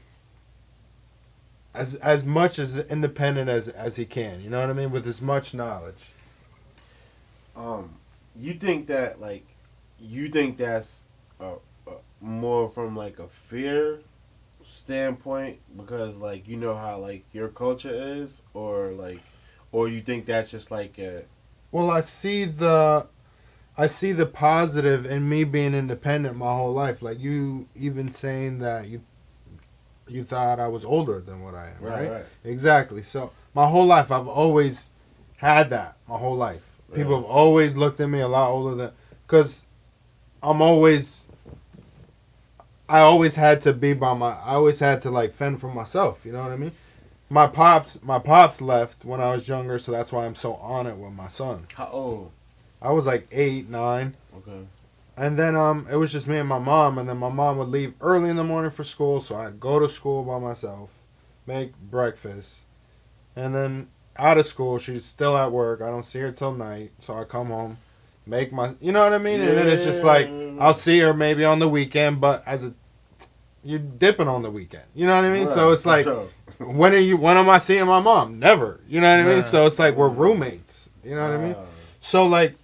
Speaker 2: as much as independent as he can. You know what I mean? With as much knowledge.
Speaker 1: You think that's more from like a fear standpoint because like you know how like your culture is, or you think that's just like a.
Speaker 2: Well, I see the positive in me being independent my whole life. Like you even saying that you thought I was older than what I am, right?
Speaker 1: Right.
Speaker 2: Exactly. So my whole life I've always had that my whole life. People
Speaker 1: Yeah.
Speaker 2: have always looked at me a lot older than, because I always had to be I always had to like fend for myself. You know what I mean? My pops left when I was younger, so that's why I'm so on it with my son.
Speaker 1: How old?
Speaker 2: I was like 8, 9.
Speaker 1: Okay.
Speaker 2: And then it was just me and my mom, and then my mom would leave early in the morning for school, so I'd go to school by myself, make breakfast, and then out of school, she's still at work. I don't see her till night, so I come home, make my, you know what I mean? And then it's just like, I'll see her maybe on the weekend, but you're dipping on the weekend, you know what I mean?
Speaker 1: Right,
Speaker 2: So it's like,
Speaker 1: sure.
Speaker 2: when am I seeing my mom? Never, you know what I mean? So it's like, we're roommates, you know what I mean? So like,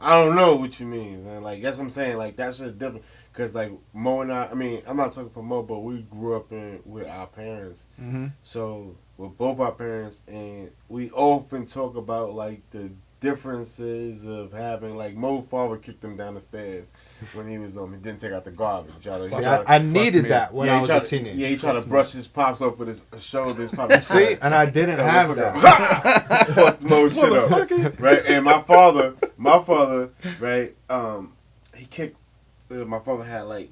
Speaker 1: I don't know what you mean, man. Like, that's what I'm saying. Like, that's just different. Because, like, Mo and I mean, I'm not talking for Mo, but we grew up with our parents.
Speaker 2: mm-hmm.
Speaker 1: So, with both our parents, and we often talk about, like, the differences of having, like, Mo's father kicked him down the stairs when he was, he didn't take out the garbage.
Speaker 2: I needed that when I was a
Speaker 1: teenager.
Speaker 2: teenager.
Speaker 1: Yeah, he tried to brush his pops off with his shoulder. His pops
Speaker 2: See, and I didn't have that.
Speaker 1: Fucked Mo's shit up. Right? And my father, right, he kicked, my father had, like,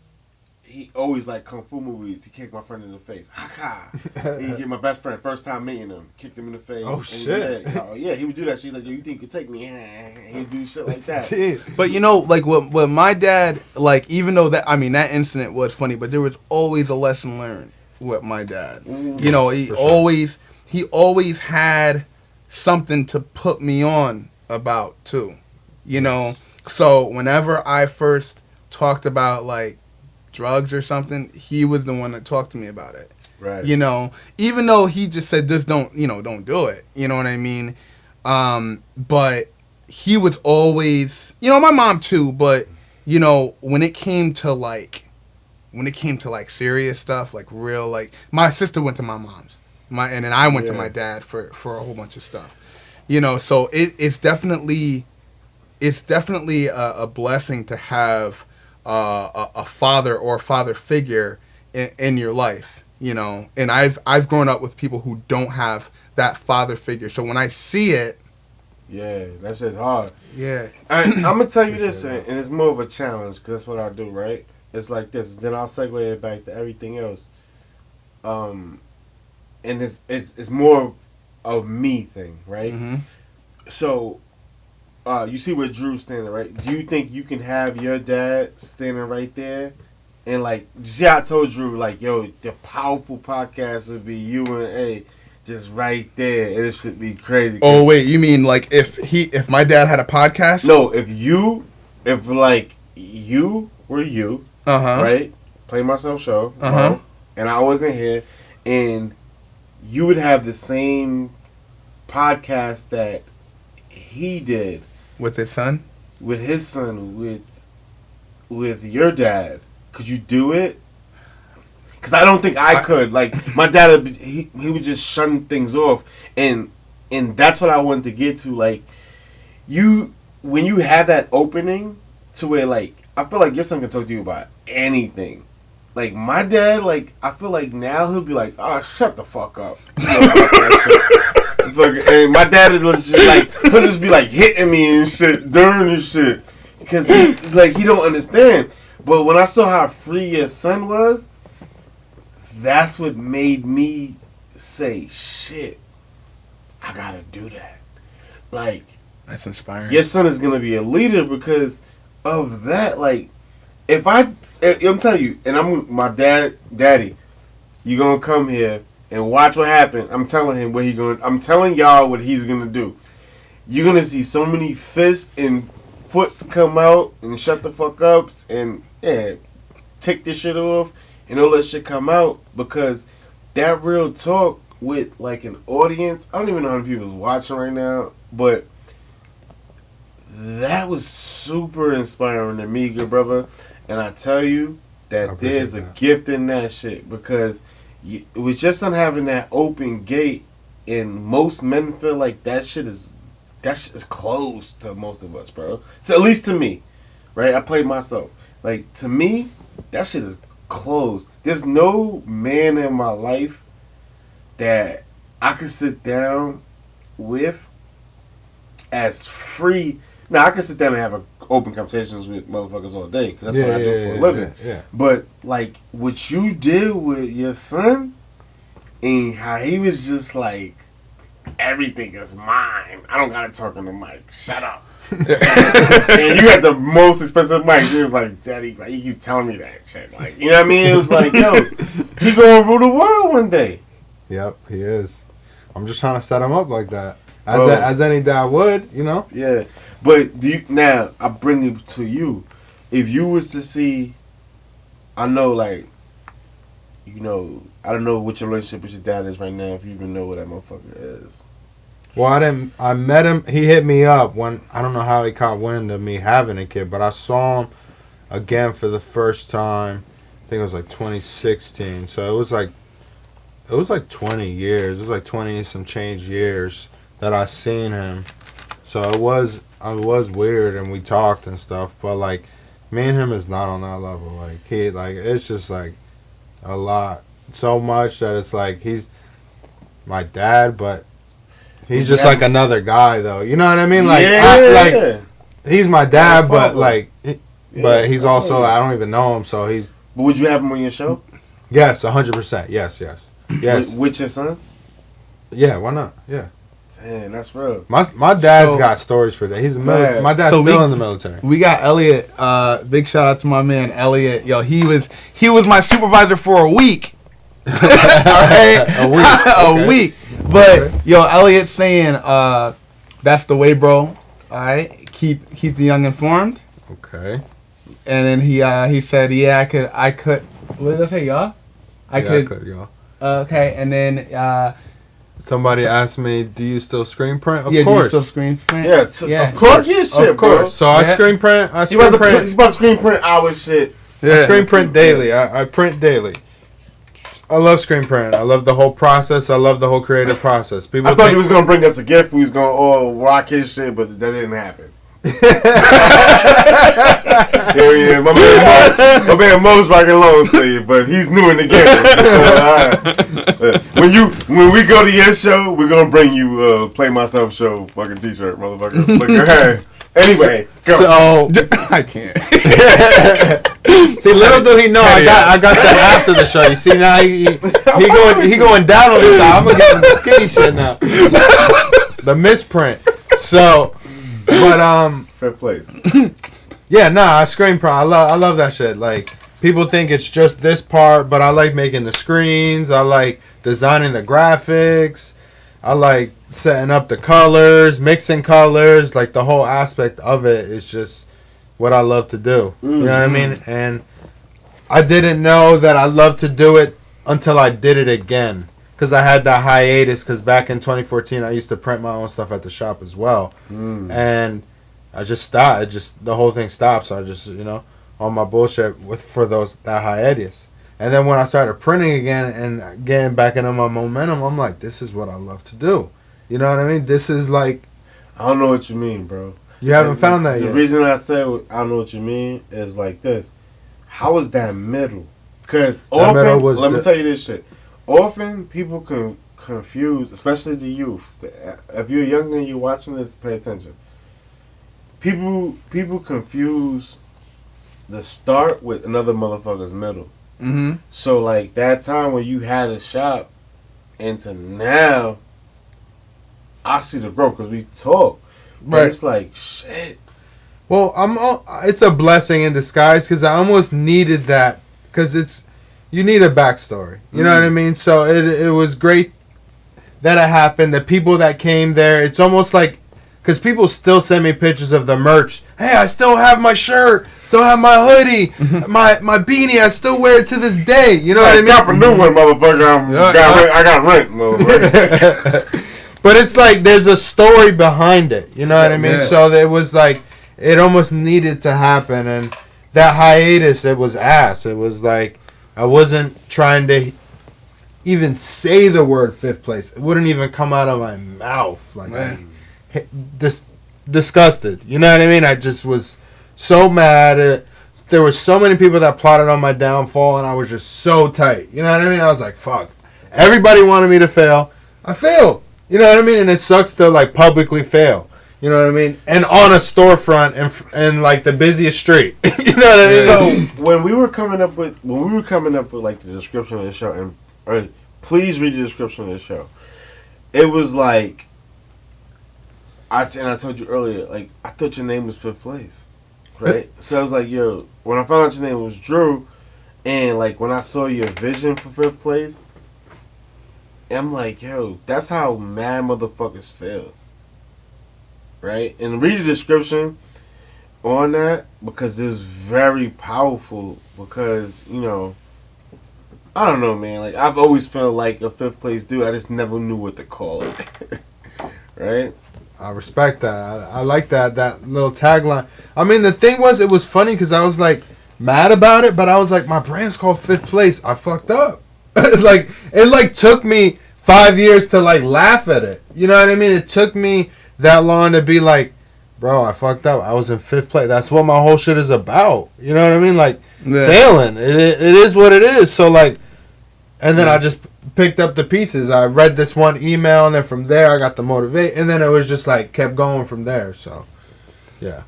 Speaker 1: he always liked kung fu movies. He kicked my friend in the face. Haka! He kicked my best friend, first time meeting him, kicked him in the face.
Speaker 2: Oh,
Speaker 1: and
Speaker 2: shit.
Speaker 1: Yeah, he would do that. She's like, yo, you think you could take me? He would do shit like that.
Speaker 4: But you know, like what my dad, like, even though that, I mean, that incident was funny, but there was always a lesson learned with my dad. You know, he always had something to put me on about too. You know, so whenever I first talked about like drugs or something, he was the one that talked to me about it.
Speaker 1: Right.
Speaker 4: You know, even though he just said, just don't do it. You know what I mean? But he was always, you know, my mom too, but you know, when it came to like serious stuff, like real, like my sister went to my mom's, and then I went to my dad for a whole bunch of stuff. You know, so it's definitely a blessing to have a father or a father figure in your life, you know. And I've grown up with people who don't have that father figure. So when I see it,
Speaker 1: yeah, that's just hard.
Speaker 4: Yeah.
Speaker 1: I'm gonna tell you this, and it's more of a challenge because that's what I do, right? It's like this. Then I'll segue it back to everything else. And it's more of me thing, right?
Speaker 4: Mm-hmm.
Speaker 1: So. You see where Drew's standing, right? Do you think you can have your dad standing right there? And, like, see, I told Drew, like, yo, the powerful podcast would be you and A just right there. And it should be crazy.
Speaker 4: Oh, wait, you mean, like, if my dad had a podcast?
Speaker 1: No, if you were you, right? Play myself show, right? And I wasn't here, and you would have the same podcast that he did.
Speaker 4: With his son?
Speaker 1: With his son, with your dad. Could you do it? Because I don't think I could. Like, my dad, he would just shun things off. And that's what I wanted to get to. Like, when you have that opening to where, like, I feel like your son can talk to you about anything. Like, my dad, like, I feel like now he'll be like, oh, shut the fuck up. You know, about that shit. And my dad was just like, he'll just be like hitting me and shit during this shit. Because he's like, he don't understand. But when I saw how free your son was, that's what made me say, shit, I gotta do that. Like,
Speaker 4: that's inspiring.
Speaker 1: Your son is gonna be a leader because of that. Like, I'm telling you, and I'm my daddy, you gonna come here and watch what happened. I'm telling him what I'm telling y'all what he's gonna do. You're gonna see so many fists and foots come out and shut the fuck up and take this shit off and all that shit come out, because that real talk with like an audience, I don't even know how many people's watching right now, but that was super inspiring to me, good brother. And I tell you that there's a gift in that shit, because it was just on having that open gate, and most men feel like that shit is closed to most of us, bro. At least to me, right? I played myself. Like, to me, that shit is closed. There's no man in my life that I could sit down with as free. Now I can sit down and have open conversations with motherfuckers all day because that's what I do for a living.
Speaker 3: Yeah.
Speaker 1: But like what you did with your son and how he was just like, everything is mine. I don't gotta talk on the mic. Shut up. And you had the most expensive mic. He was like, Daddy, why you keep telling me that shit? Like, you know what I mean? It was like, yo, he gonna rule the world one day.
Speaker 3: Yep, he is. I'm just trying to set him up like that. As any dad would, you know?
Speaker 1: Yeah. But now I bring it to you. If you was to see, I know, like, you know, I don't know what your relationship with your dad is right now. If you even know what that motherfucker is.
Speaker 3: Well, I met him. He hit me up when, I don't know how he caught wind of me having a kid, but I saw him again for the first time. I think it was like 2016. So it was like 20 years. It was like 20 some change years that I seen him. So I was weird, and we talked and stuff, but like me and him is not on that level. Like it's just like a lot, so much that it's like he's my dad, but he's just like another guy, though. You know what I mean? Like like he's my dad, but like but he's also, I don't even know him, so he's.
Speaker 1: But would you have him on your show?
Speaker 3: Yes, 100%. Yes.
Speaker 1: With your son?
Speaker 3: Yeah, why not? Yeah.
Speaker 1: Damn, that's real.
Speaker 3: My dad's got stories for that. He's my dad's still in the military.
Speaker 4: We got Elliot. Big shout out to my man Elliot. Yo, he was my supervisor for a week. All right, a week. But yo, Elliot's saying, that's the way, bro. All right, keep the young informed.
Speaker 3: Okay.
Speaker 4: And then he said, yeah, I could. What did I say, y'all? I could, y'all. Okay, and then.
Speaker 3: Somebody asked me, "Do you still screen print?" Of
Speaker 4: course.
Speaker 3: Do
Speaker 4: you still screen print?
Speaker 1: Yeah, of course. Of course.
Speaker 3: So I screen print. He's
Speaker 1: about to screen print our shit.
Speaker 3: Yeah. I screen print daily. I print daily. I love screen print. I love the whole process. I love the whole creative process.
Speaker 1: I thought he was gonna bring us a gift. We was gonna rock his shit, but that didn't happen. Yeah, my man Mo's rocking long sleeve, but he's new in the game. So, when we go to your show, we're gonna bring you Play Myself show fucking t-shirt, motherfucker. Like, hey. Anyway, go.
Speaker 4: So I can't.
Speaker 3: See, little do he know, I got that after the show. You see now he going down on this side. I'm gonna get him the skinny shit now. The misprint. So. But
Speaker 1: fair place.
Speaker 3: Yeah, I screen print. I love that shit. Like, people think it's just this part, but I like making the screens. I like designing the graphics. I like setting up the colors, mixing colors. Like, the whole aspect of it is just what I love to do. Mm-hmm. You know what I mean? And I didn't know that I loved to do it until I did it again. Because I had that hiatus, because back in 2014, I used to print my own stuff at the shop as well. And I just stopped. The whole thing stopped. So I just, on my bullshit for that hiatus. And then when I started printing again and getting back into my momentum, I'm like, this is what I love to do. You know what I mean? This is like...
Speaker 1: I don't know what you mean, bro.
Speaker 3: You haven't found that yet.
Speaker 1: The reason I say I don't know what you mean is like this. How is that middle? Because often, let me tell you this shit. Often people can confuse, especially the youth. If you're younger and you're watching this, pay attention. People confuse the start with another motherfucker's middle.
Speaker 4: Mm-hmm.
Speaker 1: So like that time when you had a shop, into now, I see the growth because we talk. But right. It's like shit.
Speaker 3: Well, it's a blessing in disguise because I almost needed that because you need a backstory. You know what I mean? So it was great that it happened. The people that came there, it's almost like, because people still send me pictures of the merch. Hey, I still have my shirt, still have my hoodie, my beanie. I still wear it to this day. You know what I mean?
Speaker 1: I got a new one, motherfucker. I got rent, motherfucker.
Speaker 3: But it's like there's a story behind it. You know what I mean? Yeah. So it was like it almost needed to happen, and that hiatus, it was ass. It was like. I wasn't trying to even say the word fifth place. It wouldn't even come out of my mouth. Like, disgusted. You know what I mean? I just was so mad. There were so many people that plotted on my downfall, and I was just so tight. You know what I mean? I was like, fuck. Everybody wanted me to fail. I failed. You know what I mean? And it sucks to, like, publicly fail. You know what I mean? And on a storefront and like the busiest street. You know what I mean?
Speaker 1: So when we were coming up with like the description of the show, or please read the description of the show. It was like, I told you earlier, like I thought your name was Fifth Place, right? So I was like, yo, when I found out your name was Drew, and like when I saw your vision for Fifth Place, I'm like, yo, that's how mad motherfuckers feel. Right? And read the description on that because it's very powerful because, you know, I don't know, man. Like, I've always felt like a Fifth Place dude. I just never knew what to call it. Right?
Speaker 3: I respect that. I like that little tagline. I mean, the thing was, it was funny because I was like mad about it, but I was like, my brand's called Fifth Place. I fucked up. It took me 5 years to like laugh at it. You know what I mean? It took me that long to be like, bro, I fucked up. I was in fifth place. That's what my whole shit is about. You know what I mean? Like, failing. It is what it is. So, like, and then I just picked up the pieces. I read this one email, and then from there I got the motivate, and then it was just like kept going from there. So, yeah.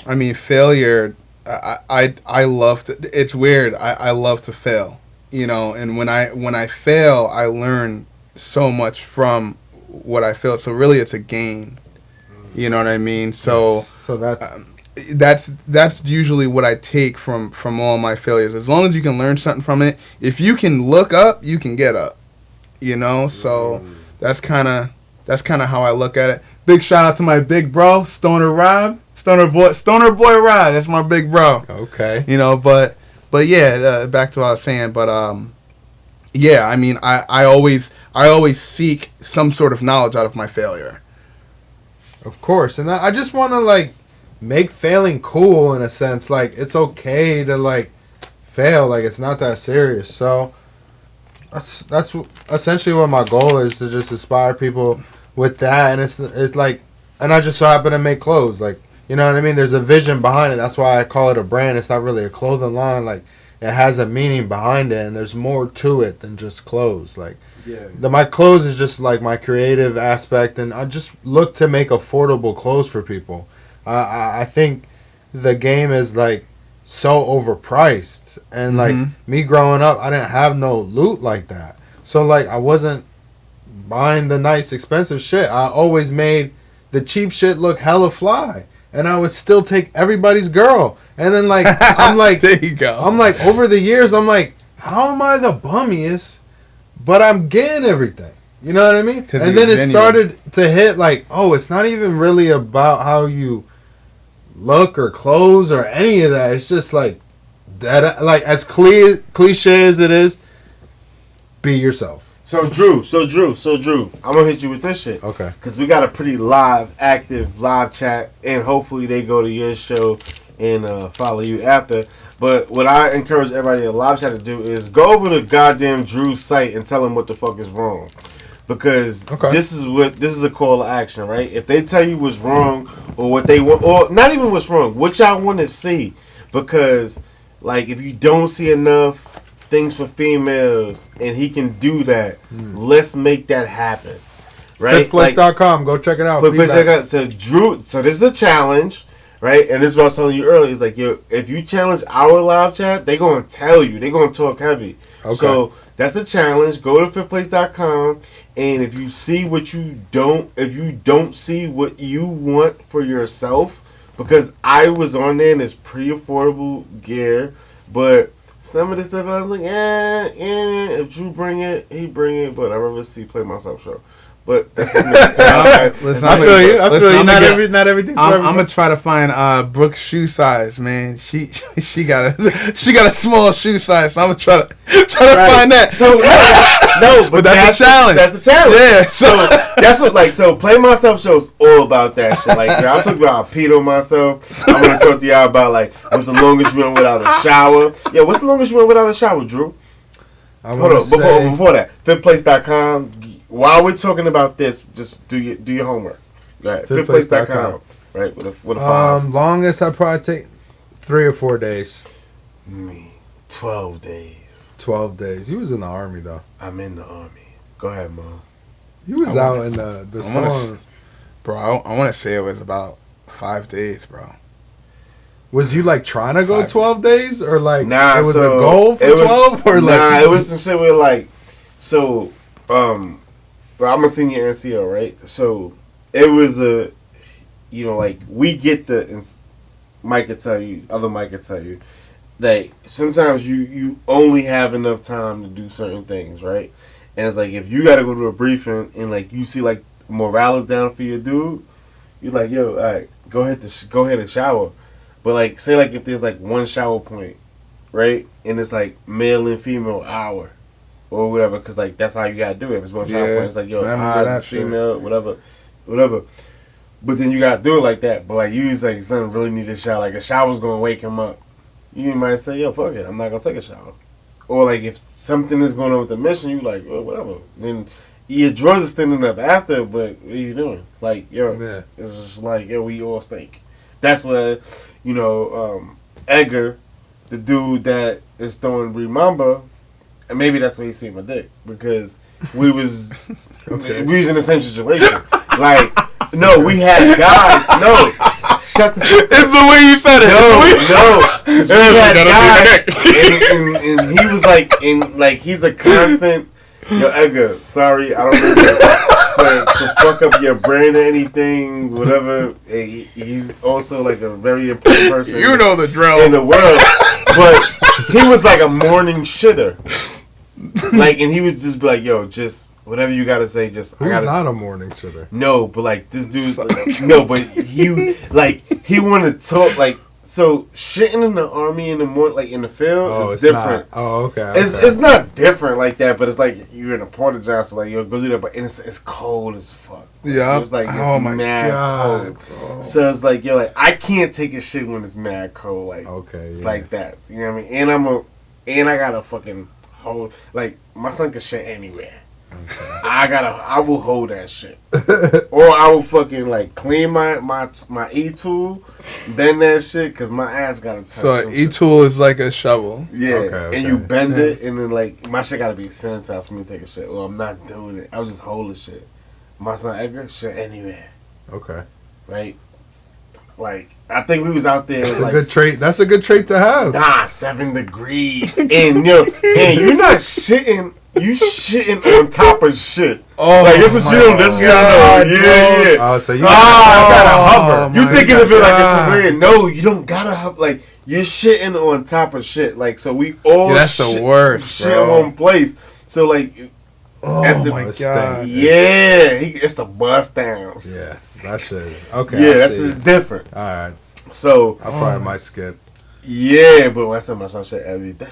Speaker 4: I mean, failure. I love to. It's weird. I love to fail. You know, and when I fail, I learn so much from what I feel. So really, it's a gain. You know what I mean? So that's usually what I take from all my failures. As long as you can learn something from it, if you can look up, you can get up. You know, so that's kind of how I look at it. Big shout out to my big bro, Stoner Rob, Stoner Boy Rob. That's my big bro.
Speaker 3: Okay.
Speaker 4: You know, but yeah, back to what I was saying. But yeah, I mean, I always seek some sort of knowledge out of my failure.
Speaker 3: Of course, and I just want to like make failing cool in a sense. Like, it's okay to like fail. Like, it's not that serious. So that's essentially what my goal is, to just inspire people with that. And it's like, and I just so happen to make clothes. Like, you know what I mean? There's a vision behind it. That's why I call it a brand. It's not really a clothing line. Like, it has a meaning behind it, and there's more to it than just clothes. Like, my clothes is just like my creative aspect, and I just look to make affordable clothes for people. I think the game is like so overpriced, and like me growing up, I didn't have no loot like that. So like, I wasn't buying the nice expensive shit. I always made the cheap shit look hella fly, and I would still take everybody's girl. And then like, I'm like,
Speaker 4: there you go.
Speaker 3: I'm like, over the years, I'm like, how am I the bummiest, but I'm getting everything? You know what I mean? And then it started to hit like, oh, it's not even really about how you look or clothes or any of that. It's just like that, like, as cliche as it is, be yourself.
Speaker 1: So Drew, I'm gonna hit you with this shit.
Speaker 3: Okay.
Speaker 1: Because we got a pretty active live chat, and hopefully they go to your show and follow you after. But what I encourage everybody in the live chat to do is go over to goddamn Drew's site and tell him what the fuck is wrong. Because this is a call to action, right? If they tell you what's wrong, or what they want, or not even what's wrong, what y'all want to see. Because, like, if you don't see enough things for females and he can do that, let's make that happen. Right?
Speaker 3: Fifthplace.com, go check it out.
Speaker 1: So Drew, so this is a challenge, right? And this is what I was telling you earlier. It's like, yo, if you challenge our live chat, they're gonna tell you, they're gonna talk heavy. Okay. So that's the challenge. Go to fifthplace.com, and if you don't see what you want for yourself, because I was on there and it's pretty affordable gear, but some of the stuff I was like, if Drew bring it, he bring it, but I'd rather see Play Myself show. But that's just me.
Speaker 3: I feel you. Not everything's
Speaker 4: I'm gonna try to find Brooke's shoe size, man. She got a small shoe size, so I'm gonna try to find that.
Speaker 1: So no, but that's a challenge. That's a challenge. Yeah. So that's what, like, so Play Myself show's all about that shit. Like, I'll talk about pedo myself. I'm gonna talk to y'all about, like, what's the longest you went without a shower. Yeah, what's the longest you went without a shower, Drew? Hold on, before that, fifthplace.com. While we're talking about this, just do your homework. Go ahead. Fifthplace.com. Right, with a 5.
Speaker 3: Longest I probably take 3 or 4 days.
Speaker 1: Me, 12 days.
Speaker 3: 12 days. You was in the army though.
Speaker 1: I'm in the army. Go ahead, Mom.
Speaker 3: You was out in the storm.
Speaker 4: Bro, I want to say it was about 5 days, bro.
Speaker 3: Was you like trying to go 12 days or like
Speaker 1: Nah,
Speaker 3: it was
Speaker 1: so
Speaker 3: a goal for 12 or like?
Speaker 1: Nah, it was some shit where like, so, well, I'm a senior NCO, right? So it was a, you know, like we get the, Mike could tell you, other Mike could tell you, that sometimes you only have enough time to do certain things, right? And it's like if you got to go to a briefing and like you see like morale is down for your dude, you're like, yo, all right, go ahead and shower. But like, say like if there's like one shower point, right, and it's like male and female hour, or whatever, because like that's how you gotta do it. If it's one shower point, it's like yo, eyes, female, whatever. But then you gotta do it like that. But like you like son really need a shower. Like a shower's gonna wake him up. You might say, yo, fuck it, I'm not gonna take a shower. Or like if something is going on with the mission, you like, well, whatever. Then your drawers are standing up after, but what are you doing? Like, yo, it's just like, yo, we all stink. That's what, you know, Edgar, the dude that is throwing Remember, and maybe that's why he seen my dick, because we was we was in the same situation. Like, no, we had guys. No, shut the.
Speaker 4: It's the way you said it.
Speaker 1: No. We had guys, and he was like, he's a constant. Yo, Edgar, sorry, I don't mean to fuck up your brain or anything, whatever. He's also like a very important person.
Speaker 4: You know the drill
Speaker 1: in the world, but he was like a morning shitter. Like, and he was just be like, yo, just whatever you gotta say, just
Speaker 3: Who's not a morning shitter?
Speaker 1: No, but like this dude's like, no, but he wanted to talk like. So shitting in the army in the morning, like in the field, is different.
Speaker 3: Okay.
Speaker 1: It's not different like that, but it's like you're in a porta john, so like yo, go do that, but it's cold as fuck.
Speaker 4: Yeah.
Speaker 1: It's like
Speaker 4: oh my
Speaker 1: mad
Speaker 4: God,
Speaker 1: cold.
Speaker 4: bro.
Speaker 1: So it's like yo, like I can't take a shit when it's mad cold, like like that. You know what I mean? And I got a fucking hold, like my son can shit anywhere. Okay. I will hold that shit, or I will fucking like clean my e-tool, bend that shit, cause my ass gotta touch.
Speaker 4: So an e-tool is like a shovel.
Speaker 1: Yeah, okay. And you bend it, and then like my shit gotta be sanitized for me to take a shit. Well, I'm not doing it. I was just holding shit. My son Edgar, shit anywhere.
Speaker 3: Okay.
Speaker 1: Right. Like I think we was out there.
Speaker 3: That's
Speaker 1: like,
Speaker 3: a good trait. That's a good trait to have.
Speaker 1: Nah, 7 degrees, and yo, and you're not shitting. You shitting on top of shit.
Speaker 4: Oh,
Speaker 1: like this is you know. This is yeah.
Speaker 3: Oh, so you
Speaker 1: gotta hover. You thinking of it like it's weird? No, you don't gotta hover. Like you're shitting on top of shit. Like so, we all
Speaker 4: that's the worst.
Speaker 1: Shit in one place. So like,
Speaker 4: oh my God.
Speaker 1: Yeah, it's a bust down.
Speaker 3: Yeah, that shit. Okay.
Speaker 1: Yeah, it's different.
Speaker 3: All right.
Speaker 1: So
Speaker 3: I probably might skip.
Speaker 1: Yeah, but I said my son shit every day.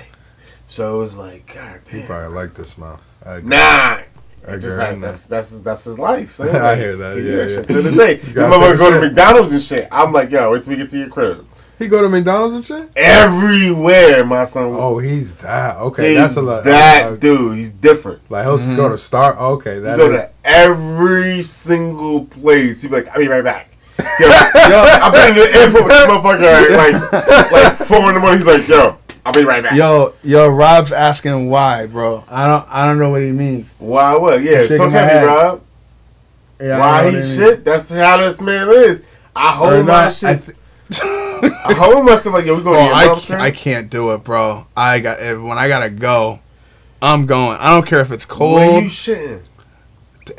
Speaker 1: So it was like, God damn.
Speaker 3: He probably like this smell.
Speaker 1: Nah. Just like, that's his life. So
Speaker 3: I hear that. Yeah.
Speaker 1: Shit to this day. This motherfucker go to McDonald's and shit. I'm like, yo, wait till we get to your crib.
Speaker 3: He go to McDonald's and shit?
Speaker 1: Everywhere, my son.
Speaker 3: Oh, he's that. Okay, that's a lot.
Speaker 1: That dude, he's different.
Speaker 3: Like he'll go to Star. Okay, that
Speaker 1: he go to every single place. He be like, I'll be right back. Yo, I've been in the airport with this motherfucker like 4 in the morning. He's like, yo, I'll be right back.
Speaker 4: Yo, Rob's asking why, bro. I don't know what he means.
Speaker 1: Why what? Yeah, talk at me, Rob. Yeah, why he shit? That's how this man is. I hold my shit. I hold my shit like, yo, we going to
Speaker 4: I can't do it, bro. When I gotta go, I'm going. I don't care if it's cold.
Speaker 1: Where you shitting?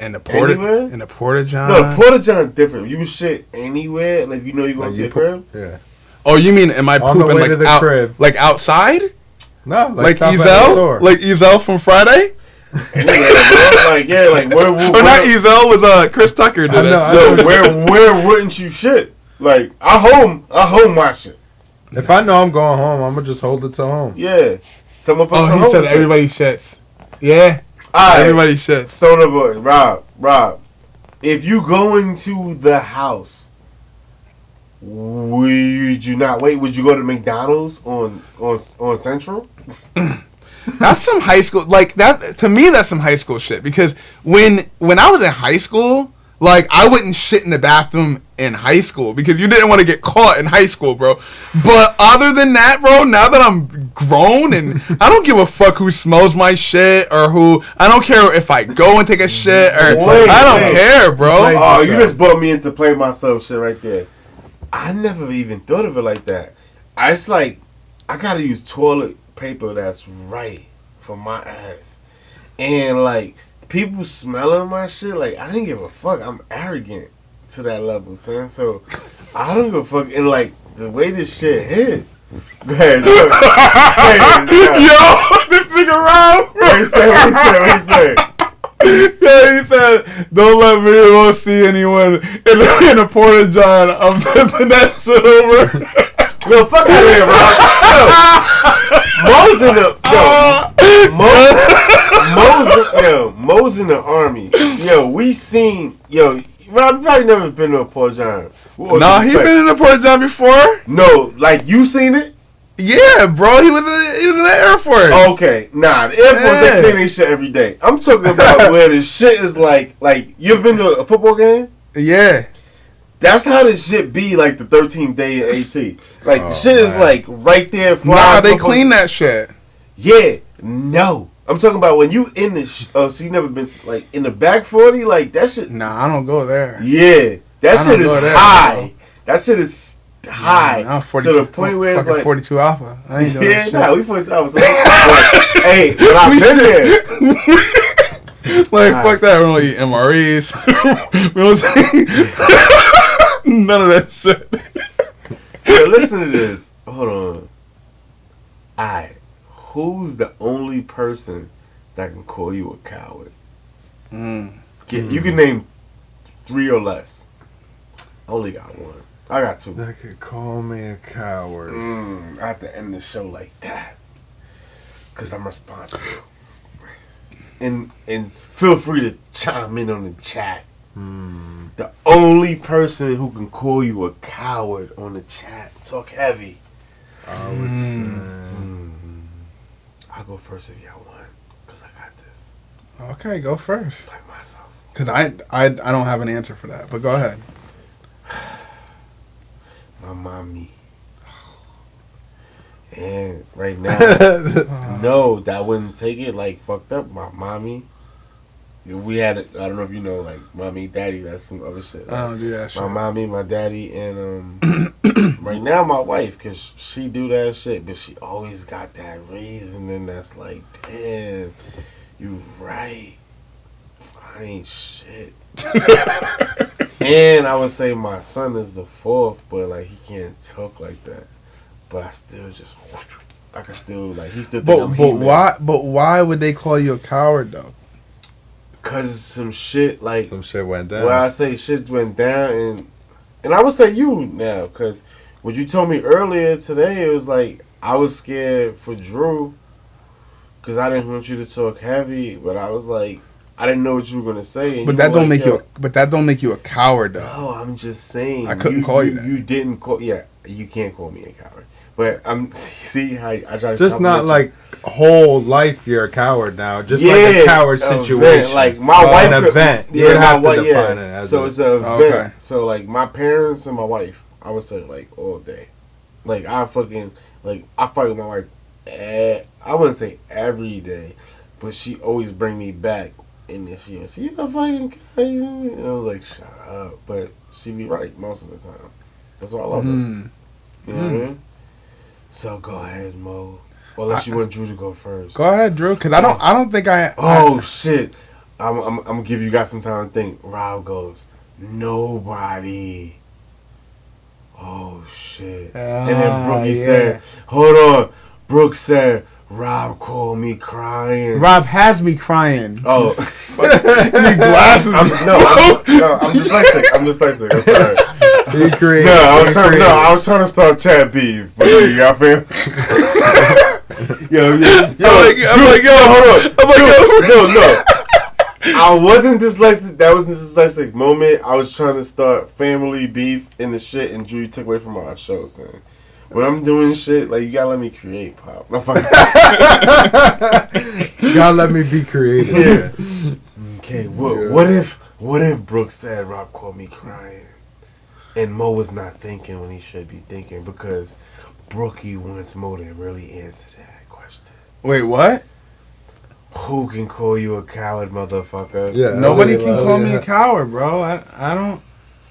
Speaker 4: In the porta john.
Speaker 1: No, the porta john different. You shit anywhere, like you know you going to your crib.
Speaker 3: Yeah.
Speaker 4: Oh, you mean am I pooping like
Speaker 3: to the crib?
Speaker 4: Like outside?
Speaker 3: No,
Speaker 4: like Ezel? Like Ezel from Friday?
Speaker 1: Anyway, like yeah, like where
Speaker 4: not Ezel was Chris Tucker did it.
Speaker 1: So where wouldn't you shit? Like I hold my shit.
Speaker 3: If I know I'm going home, I'm gonna just hold it to home.
Speaker 1: Yeah.
Speaker 4: He said everybody shits. Yeah. Everybody shits.
Speaker 1: Stoner boy, Rob. If you go into the house, would you not wait? Would you go to McDonald's on Central?
Speaker 4: That's some high school like that. To me, that's some high school shit. Because when I was in high school, Like, I wouldn't shit in the bathroom in high school because you didn't want to get caught in high school, bro. But other than that, bro, now that I'm grown and I don't give a fuck who smells my shit or who, I don't care if I go and take a shit or, I don't care, bro.
Speaker 1: Oh, you just brought me into play myself shit right there. I never even thought of it like that. It's like, I gotta use toilet paper that's right for my ass. And like, people smelling my shit, like, I didn't give a fuck. I'm arrogant to that level, son. So, I don't give a fuck. And, like, the way this shit hit. Go ahead. Look.
Speaker 4: Yo, this nigga Rob.
Speaker 1: What he said?
Speaker 4: Yeah, he said, don't let me go see anyone in a porta john. I'm flipping that shit over.
Speaker 1: Yo, fuck out of here, bro. Mo's in the army. Yo, we seen, Rob, you probably never been to a porta john.
Speaker 4: Nah, he been in a porta john before.
Speaker 1: No, like, you seen it?
Speaker 4: Yeah, bro, he was in the Air Force.
Speaker 1: Okay, nah, the Air Force, they clean their shit every day. I'm talking about where the shit is like, you've been to a football game?
Speaker 4: Yeah.
Speaker 1: That's how this shit be, like, the 13th day at AT. Like, the shit is, like, right there.
Speaker 4: Nah, they clean that shit.
Speaker 1: Yeah, no. I'm talking about when you in the, so you never been, like, in the back 40? Like, that shit.
Speaker 4: Nah, I don't go there.
Speaker 1: Yeah. That shit is high. Bro. That shit is high.
Speaker 4: Yeah, 42,
Speaker 1: to the point where it's like
Speaker 4: 42 Alpha. I ain't doing that shit.
Speaker 1: Nah, we 42 Alpha. So hey, but I've been there.
Speaker 4: Like, fuck that. We don't eat MREs. We don't see none of that shit.
Speaker 1: Yo, listen to this. Hold on. Alright. Who's the only person that can call you a coward? You can name 3 or less. I only got 1. I got 2.
Speaker 3: That could call me a coward.
Speaker 1: I have to end the show like that. Because I'm responsible. And feel free to chime in on the chat. The only person who can call you a coward on the chat. Talk heavy.
Speaker 3: I was
Speaker 1: I'll go first if y'all want. Because I got this.
Speaker 4: Okay, go first.
Speaker 1: Like myself.
Speaker 4: Because I don't have an answer for that. But go ahead.
Speaker 1: My mommy. And right now, no, that wouldn't take it. Like, fucked up. My mommy. We had, I don't know if you know, like, mommy, daddy, that's some other shit.
Speaker 4: I don't do that shit.
Speaker 1: My mommy, my daddy, and right now my wife, because she do that shit, but she always got that reasoning that's like, damn, you right. I ain't shit. And I would say my son is the 4th, but, like, he can't talk like that. But I still just, I can still, like, he still think I'm He-Man.
Speaker 4: But why would they call you a coward, though?
Speaker 1: Because some shit, like...
Speaker 3: Some shit went down.
Speaker 1: Well, I say shit went down, and I would say you now, because what you told me earlier today, it was like, I was scared for Drew, because I didn't want you to talk heavy, but I was like, I didn't know what you were going to say.
Speaker 4: But that don't make you. But that don't make you a coward, though.
Speaker 1: No, I'm just saying.
Speaker 4: I couldn't call you that.
Speaker 1: You didn't call... Yeah, you can't call me a coward. But I'm... See how I try to...
Speaker 3: Just not like... whole life you're a coward now, just
Speaker 1: like
Speaker 3: a coward situation.
Speaker 1: Like my wife,
Speaker 3: an event. You would have to define it as
Speaker 1: so it's an event. Okay. So like my parents and my wife, I would say like all day. Like I fucking I fight with my wife. I wouldn't say every day, but she always bring me back. And if she goes, you know, fucking crazy, and I was like, shut up. But she be right most of the time. That's why I love her. You know what I mean? So go ahead, Mo. Unless you want Drew to go first.
Speaker 4: Go ahead, Drew, because I don't think I...
Speaker 1: Oh, shit. I'm going to give you guys some time to think. Rob goes, nobody. Oh, shit. And then Brookie said, hold on. Brooke said, Rob called me crying.
Speaker 4: Rob has me crying.
Speaker 1: Oh.
Speaker 4: Need glasses.
Speaker 1: I'm dyslexic. I'm sorry.
Speaker 3: Be creative.
Speaker 1: I was trying to start chat beef. But you got feel? Yo, no. I wasn't dyslexic. That wasn't a dyslexic moment. I was trying to start family beef in the shit, and Drew took away from our shows, man. When I'm doing shit, like, you gotta let me create, Pop.
Speaker 3: You gotta let me be creative.
Speaker 1: Yeah. Okay, what if Brooke said Rob called me crying, and Mo was not thinking when he should be thinking because Brookie wants Mo to really answer that question.
Speaker 4: Wait, what?
Speaker 1: Who can call you a coward, motherfucker?
Speaker 3: Yeah,
Speaker 4: Nobody can call me a coward, bro. I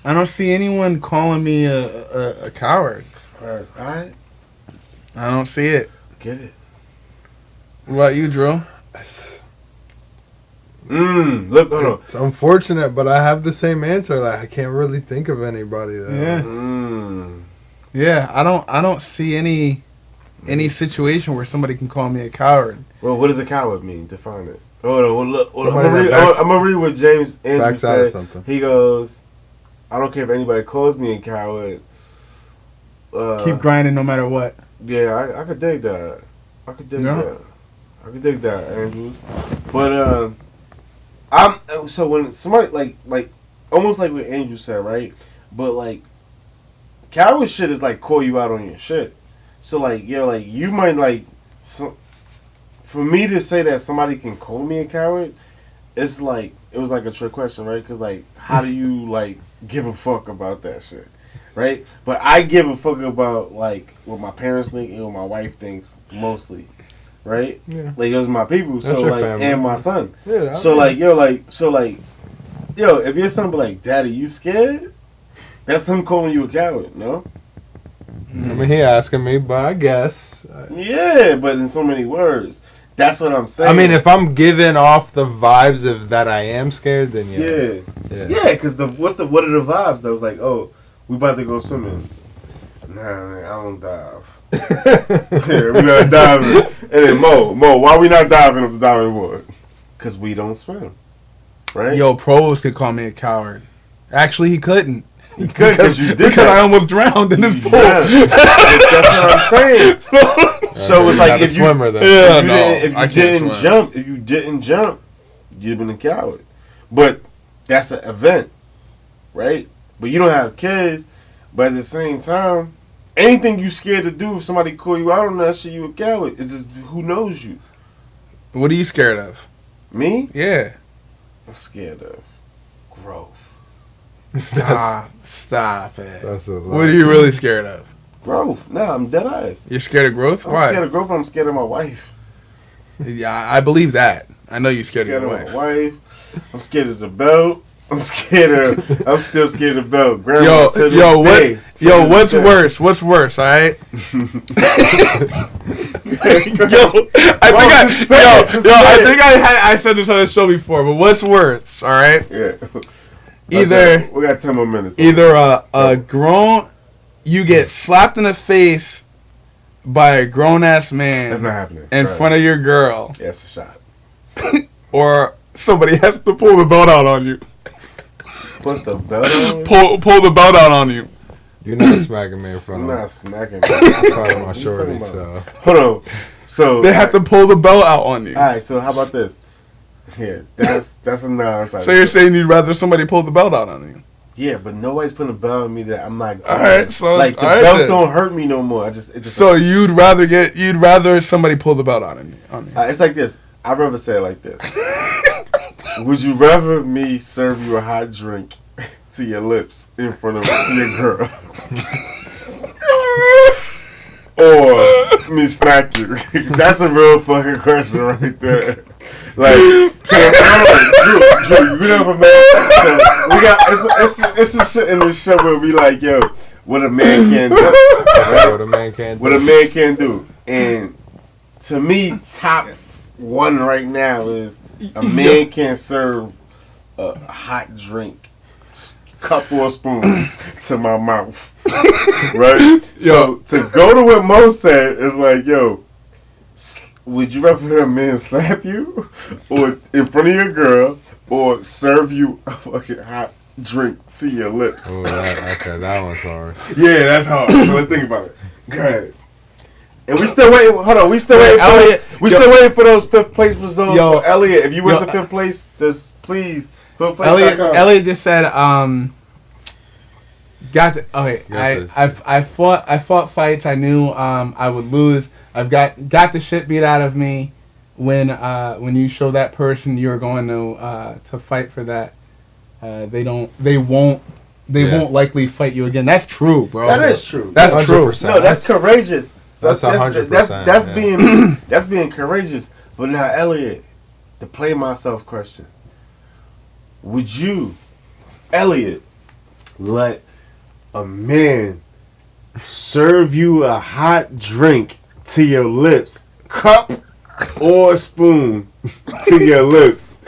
Speaker 4: don't see anyone calling me a coward.
Speaker 1: All right.
Speaker 4: I don't see it.
Speaker 1: Get it.
Speaker 4: What about you, Drew?
Speaker 1: Look, hold on.
Speaker 3: It's unfortunate, but I have the same answer. Like I can't really think of anybody.
Speaker 4: Yeah. Yeah, I don't see any situation where somebody can call me a coward.
Speaker 1: Well, what does a coward mean? Define it. Hold on. Well, look. I'm
Speaker 3: Somebody
Speaker 1: gonna read what James Andrew
Speaker 3: backs out of
Speaker 1: said.
Speaker 3: something.
Speaker 1: He goes, "I don't care if anybody calls me a coward.
Speaker 4: Keep grinding no matter what."
Speaker 1: Yeah, I could dig that. I could dig that, Andrews. But so when somebody like almost like what Andrew said, right? But like coward shit is like call you out on your shit. So like like you might like for me to say that somebody can call me a coward, it's like it was like a trick question, right? Because like how do you like give a fuck about that shit? Right, but I give a fuck about like what my parents think and what my wife thinks mostly, right?
Speaker 3: Yeah.
Speaker 1: Like those are my people,
Speaker 3: That's
Speaker 1: so
Speaker 3: your
Speaker 1: like
Speaker 3: family.
Speaker 1: and my son.
Speaker 3: Yeah.
Speaker 1: So like if your son be like, "Daddy, you scared?" That's him calling you a coward, no?
Speaker 3: I mean, he asking me, but I guess.
Speaker 1: Yeah, but in so many words. That's what I'm saying.
Speaker 3: I mean, if I'm giving off the vibes of that I am scared, then yeah.
Speaker 1: Yeah, because what are the vibes that was like, oh, we about to go swimming. Nah, man, I don't dive. Yeah, we not diving. And then Mo, why we not diving if the diving board? Because we don't swim. Right?
Speaker 4: Yo, pros could call me a coward. Actually, he couldn't.
Speaker 1: He could because you did
Speaker 4: because
Speaker 1: that.
Speaker 4: I almost drowned in his pool.
Speaker 1: That's what I'm saying. So it's like if you,
Speaker 3: swimmer, then.
Speaker 1: if you didn't jump, you'd have been a coward. But that's an event, right? But you don't have kids. But at the same time, anything you scared to do, if somebody call you out on that shit, you a coward. It's just who knows you.
Speaker 4: What are you scared of?
Speaker 1: Me?
Speaker 4: Yeah.
Speaker 1: I'm scared of growth.
Speaker 4: Stop it.
Speaker 3: That's a lot.
Speaker 4: What are you really scared of?
Speaker 1: Growth. Nah, I'm dead eyes.
Speaker 4: You're scared of growth?
Speaker 1: I'm
Speaker 4: Why?
Speaker 1: scared of growth. I'm scared of my wife.
Speaker 4: Yeah, I believe that. I know you're scared of your wife.
Speaker 1: My wife. I'm scared of the belt. I'm still scared of the belt. Grandma,
Speaker 4: What's worse? What's worse? All right. I said this on the show before, but what's worse? All right.
Speaker 1: Yeah.
Speaker 4: Either
Speaker 1: we got 10 more minutes.
Speaker 4: Either a grown, you get slapped in the face by a grown ass man.
Speaker 1: That's not happening.
Speaker 4: In front of your girl.
Speaker 1: Yeah, it's a shot.
Speaker 4: Or somebody has to pull the belt out on you.
Speaker 1: Push the belt on you?
Speaker 4: Pull the belt out on you.
Speaker 3: You're not smacking me in front of me.
Speaker 1: I'm not smacking me.
Speaker 3: I'm part of my shorty, so.
Speaker 1: Hold on. So
Speaker 4: they have to pull the belt out on you.
Speaker 1: Alright, so how about this? Here, that's a no.
Speaker 4: So you're saying you'd rather somebody pull the belt out on you?
Speaker 1: Yeah, but nobody's putting a belt on me that I'm not.
Speaker 4: Alright, so
Speaker 1: like the belt don't hurt me no more.
Speaker 4: So you'd rather somebody pull the belt out on you?
Speaker 1: It's like this. I'd rather say it like this. Would you rather me serve you a hot drink to your lips in front of your girl? Or me smack you? That's a real fucking question right there. Like, Drew, you know what, man? So we got it's a shit in this show where we like, yo, what a man can do. Right?
Speaker 3: What a man can do.
Speaker 1: What a man can do. And to me, top one right now is a man can serve a hot drink, cup or spoon, to my mouth. Right? So to go to what Mo said is like, yo, would you rather a man slap you or in front of your girl or serve you a fucking hot drink to your lips?
Speaker 3: Oh, that one's hard.
Speaker 1: Yeah, that's hard. So let's think about it. Go ahead. And we still waiting. Hold on, we still waiting. Elliot, still waiting for those 5th place results. So Elliot, if you went to 5th place, just please.
Speaker 4: Elliot just said, I fought fights I knew I would lose. I've got the shit beat out of me. when you show that person you're going to fight for that, they won't likely fight you again. That's true, bro.
Speaker 1: That is true.
Speaker 4: That's true.
Speaker 3: 100%.
Speaker 1: No, that's courageous.
Speaker 3: That's 100%.
Speaker 1: That's
Speaker 3: yeah.
Speaker 1: being that's being courageous. But now, Elliot, the play myself question: would you, Elliot, let a man serve you a hot drink to your lips, cup or spoon to your lips,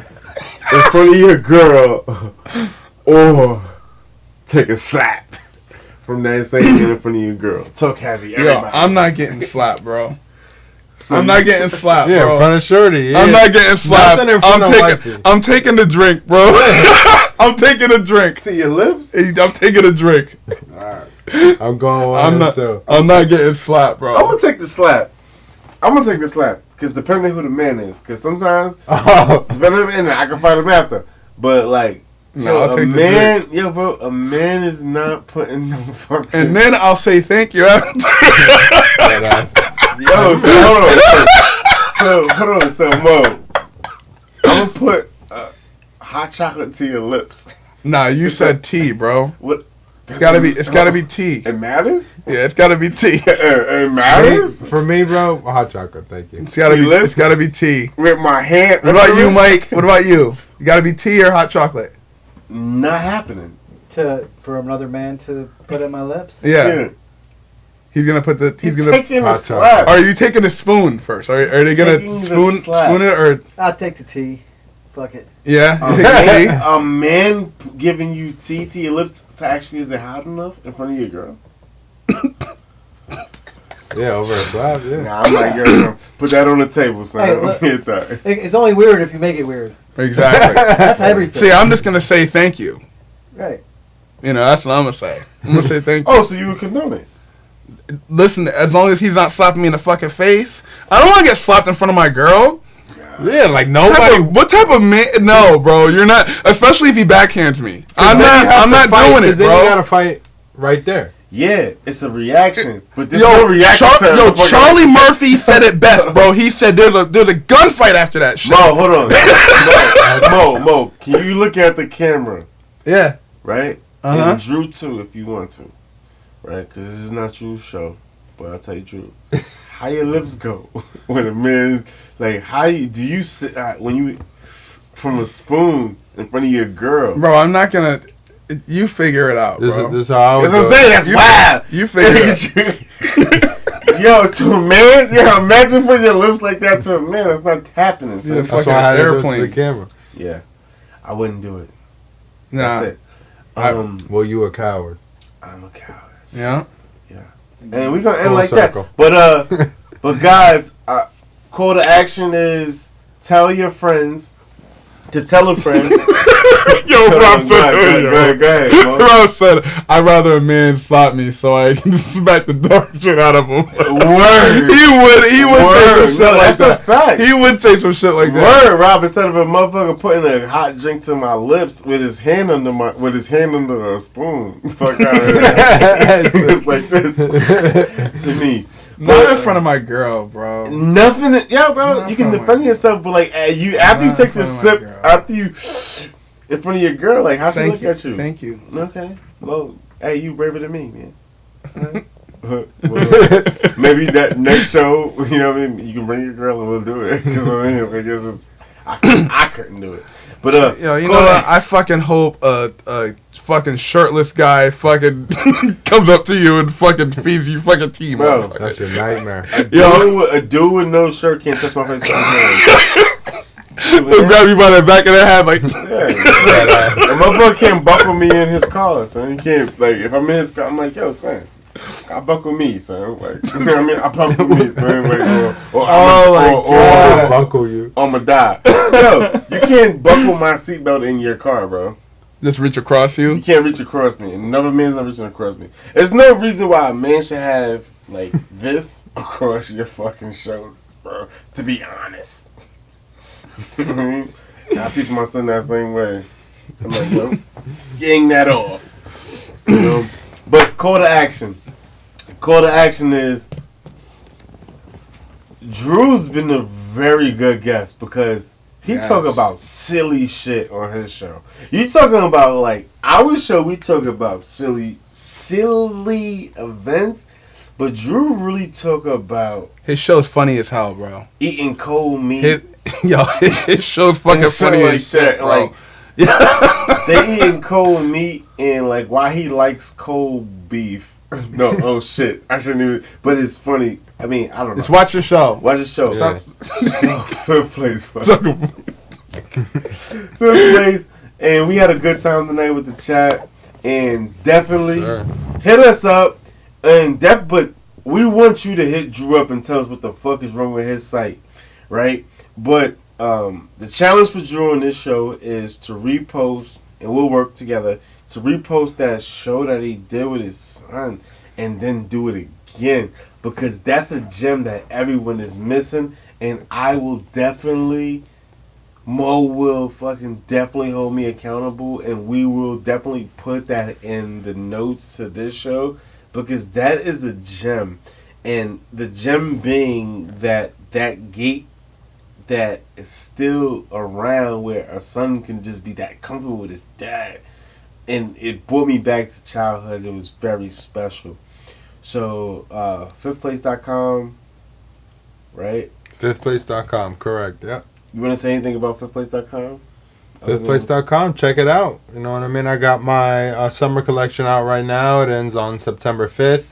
Speaker 1: in front of your girl, or take a slap from that same man in front of your girl? Talk heavy,
Speaker 4: Yo,
Speaker 1: everybody.
Speaker 4: I'm not getting slapped, bro.
Speaker 1: So
Speaker 4: I'm not getting slapped,
Speaker 3: Yeah,
Speaker 4: bro.
Speaker 3: in front of Shorty. Yeah.
Speaker 4: I'm not getting slapped.
Speaker 3: Nothing in front of wifey.
Speaker 4: I'm taking the drink, bro. I'm taking a drink.
Speaker 1: to your lips.
Speaker 4: I'm taking a drink.
Speaker 3: I'm going with
Speaker 4: I'm
Speaker 3: him
Speaker 4: not.
Speaker 3: too.
Speaker 4: I'm not getting slapped, bro.
Speaker 1: I'm gonna take the slap. Because depending who the man is, because sometimes
Speaker 3: Oh,
Speaker 1: depending on the man, I can fight him after. But like,
Speaker 4: No,
Speaker 1: so
Speaker 4: I'll
Speaker 1: a
Speaker 4: take the
Speaker 1: man, yo, bro, a man is not putting no fucking.
Speaker 4: And then I'll say thank you.
Speaker 3: yeah, that's-
Speaker 1: Yo, so hold on. So hold on. So Mo, I'm gonna put hot chocolate to your lips.
Speaker 4: Nah, you said tea, bro.
Speaker 1: What?
Speaker 4: It's gotta be tea.
Speaker 1: It matters.
Speaker 4: Yeah, it's gotta be tea.
Speaker 1: It matters.
Speaker 3: for me, bro, hot chocolate. Thank you.
Speaker 4: It's gotta
Speaker 1: Tea
Speaker 4: be.
Speaker 1: lips?
Speaker 4: It's gotta be tea.
Speaker 1: With my hand.
Speaker 4: What about you, Mike? What about you? You gotta be tea or hot chocolate?
Speaker 1: Not happening.
Speaker 5: For another man to put in my lips.
Speaker 4: Yeah. He's gonna put the. He's
Speaker 1: He's
Speaker 4: gonna.
Speaker 1: taking a
Speaker 3: hot
Speaker 1: slap.
Speaker 4: Are you taking a spoon first? Are they gonna
Speaker 1: Taking the
Speaker 4: spoon
Speaker 1: slap.
Speaker 4: it or?
Speaker 5: I'll take the tea. Fuck it.
Speaker 4: Yeah.
Speaker 1: A
Speaker 4: You take the tea?
Speaker 1: man, a man giving you tea to your lips to ask you, is it hot enough in front of your girl?
Speaker 3: Yeah, over a slab. Yeah.
Speaker 1: Nah, I'm like, yo, put that on the table, son.
Speaker 5: Hey,
Speaker 1: Don't
Speaker 5: look.
Speaker 1: hit that.
Speaker 5: It's only weird if you make it weird.
Speaker 4: Exactly.
Speaker 5: That's everything.
Speaker 4: See, I'm just gonna say thank you.
Speaker 5: Right.
Speaker 4: You know, that's what I'm gonna say. I'm gonna say thank you.
Speaker 1: Oh, so you would condone it?
Speaker 4: Listen, as long as he's not slapping me in the fucking face, I don't want to get slapped in front of my girl.
Speaker 3: Yeah, like
Speaker 4: Nobody.
Speaker 3: nobody.
Speaker 4: What type of man? No, bro, you're not. Especially if he backhands me. I'm not doing it,
Speaker 3: Then you
Speaker 4: bro.
Speaker 3: gotta fight right there.
Speaker 1: Yeah, it's a reaction. But there's
Speaker 4: Yo,
Speaker 1: no reaction to
Speaker 4: yo,
Speaker 1: fucking-
Speaker 4: Charlie Murphy said it best, bro. He said there's a gunfight after that shit.
Speaker 1: Mo, hold on. Mo, can you look at the camera,
Speaker 4: Yeah.
Speaker 1: right?
Speaker 4: Uh-huh.
Speaker 1: And Drew too, if you want to, right? Because this is not Drew's show, but I'll tell you, Drew, how your lips go when a man's like, do you sit when you from a spoon in front of your girl?
Speaker 4: Bro, I'm not gonna. You figure it out,
Speaker 3: This
Speaker 4: bro.
Speaker 3: is how I was.
Speaker 1: That's what I'm saying. That's wild.
Speaker 4: You figure it out.
Speaker 1: Yo, to a man, imagine putting your lips like that to a man. That's not happening.
Speaker 4: Yeah,
Speaker 1: son.
Speaker 3: That's why I had to do it to
Speaker 4: Airplane.
Speaker 3: the camera.
Speaker 1: Yeah, I wouldn't do it.
Speaker 4: Nah.
Speaker 1: That's it.
Speaker 3: Well, you a coward.
Speaker 1: I'm a coward.
Speaker 4: Yeah.
Speaker 1: And we're gonna end
Speaker 3: Full
Speaker 1: like
Speaker 3: circle.
Speaker 1: that. But guys, call to action is tell your friends to tell a friend.
Speaker 4: Yo, Rob said,
Speaker 1: Go ahead, Mo.
Speaker 4: Rob said, I'd rather a man slap me so I can smack the dog shit out of him.
Speaker 1: Word.
Speaker 4: He would say
Speaker 1: Word.
Speaker 4: some shit
Speaker 1: No,
Speaker 4: like
Speaker 1: that's a
Speaker 4: that.
Speaker 1: fact.
Speaker 4: He would say some shit like that.
Speaker 1: Word, Rob. Instead of a motherfucker putting a hot drink to my lips with his hand under a spoon, fuck out of here. It's like this to me.
Speaker 4: Not in front of my girl, bro.
Speaker 1: Nothing, yeah, bro.
Speaker 4: Not
Speaker 1: you can
Speaker 4: from
Speaker 1: defend
Speaker 4: my-
Speaker 1: yourself, but like you after you
Speaker 4: Not
Speaker 1: take
Speaker 4: from
Speaker 1: the
Speaker 4: my
Speaker 1: sip,
Speaker 4: girl.
Speaker 1: after you in front of your girl, like how she
Speaker 4: Thank
Speaker 1: look
Speaker 4: you.
Speaker 1: at you?
Speaker 4: Thank you.
Speaker 1: Okay, well, hey, you braver than me, man. Well, maybe that next show, you know what I mean. You can bring your girl and we'll do it. Because I mean, like, it's just, I couldn't do it. But
Speaker 4: Yo, you know what? I fucking hope a fucking shirtless guy fucking comes up to you and fucking feeds you fucking tea,
Speaker 1: Bro,
Speaker 4: motherfucker.
Speaker 3: That's your nightmare.
Speaker 1: a dude with no shirt can't touch my face with his hand.
Speaker 4: He'll grab you by the back of the head like.
Speaker 1: Yeah, a motherfucker can't buckle me in his car, son. He can't, like, if I'm in his car, I'm like, yo, son, I buckle me, son. Like, you know what I mean? I buckle me, son. Like,
Speaker 3: I'll buckle you.
Speaker 1: I'ma die. Yo, you can't buckle my seatbelt in your car, bro.
Speaker 4: Just reach across
Speaker 1: You
Speaker 4: you.
Speaker 1: can't reach across me. Another man's not reaching across me. There's no reason why a man should have, like, this across your fucking shoulders, bro. To be honest. I teach my son that same way. I'm like, yo, getting that off. You know? But call to action. Call to action is Drew's been a very good guest because he
Speaker 4: Yes.
Speaker 1: talk about silly shit on his show. You talking about like our show? We talk about silly events, but Drew really talk about
Speaker 4: His show's funny as hell, bro.
Speaker 1: eating cold meat.
Speaker 4: His show's fucking
Speaker 1: and shit
Speaker 4: funny
Speaker 1: like
Speaker 4: as shit,
Speaker 1: that.
Speaker 4: bro.
Speaker 1: Like, they eating cold meat and like why he likes cold beef. No, oh shit, I shouldn't even. But it's funny. I mean, I don't know.
Speaker 4: Just watch your show.
Speaker 1: Watch the show.
Speaker 3: Yeah.
Speaker 1: Fifth place. Fifth place. And we had a good time tonight with the chat. And definitely
Speaker 3: Sir.
Speaker 1: hit us up. And but we want you to hit Drew up and tell us what the fuck is wrong with his site, right? But the challenge for Drew on this show is to repost, and we'll work together to repost that show that he did with his son, and then do it again because that's a gem that everyone is missing. And I will definitely. Mo will fucking definitely hold me accountable, and we will definitely put that in the notes to this show because that is a gem. And the gem being that gate that is still around where a son can just be that comfortable with his dad. And it brought me back to childhood. It was very special. So, fifthplace.com, right?
Speaker 3: Fifthplace.com, correct. Yep.
Speaker 1: You want to say anything about fifthplace.com?
Speaker 3: Fifthplace.com, check it out. You know what I mean? I got my summer collection out right now. It ends on September 5th.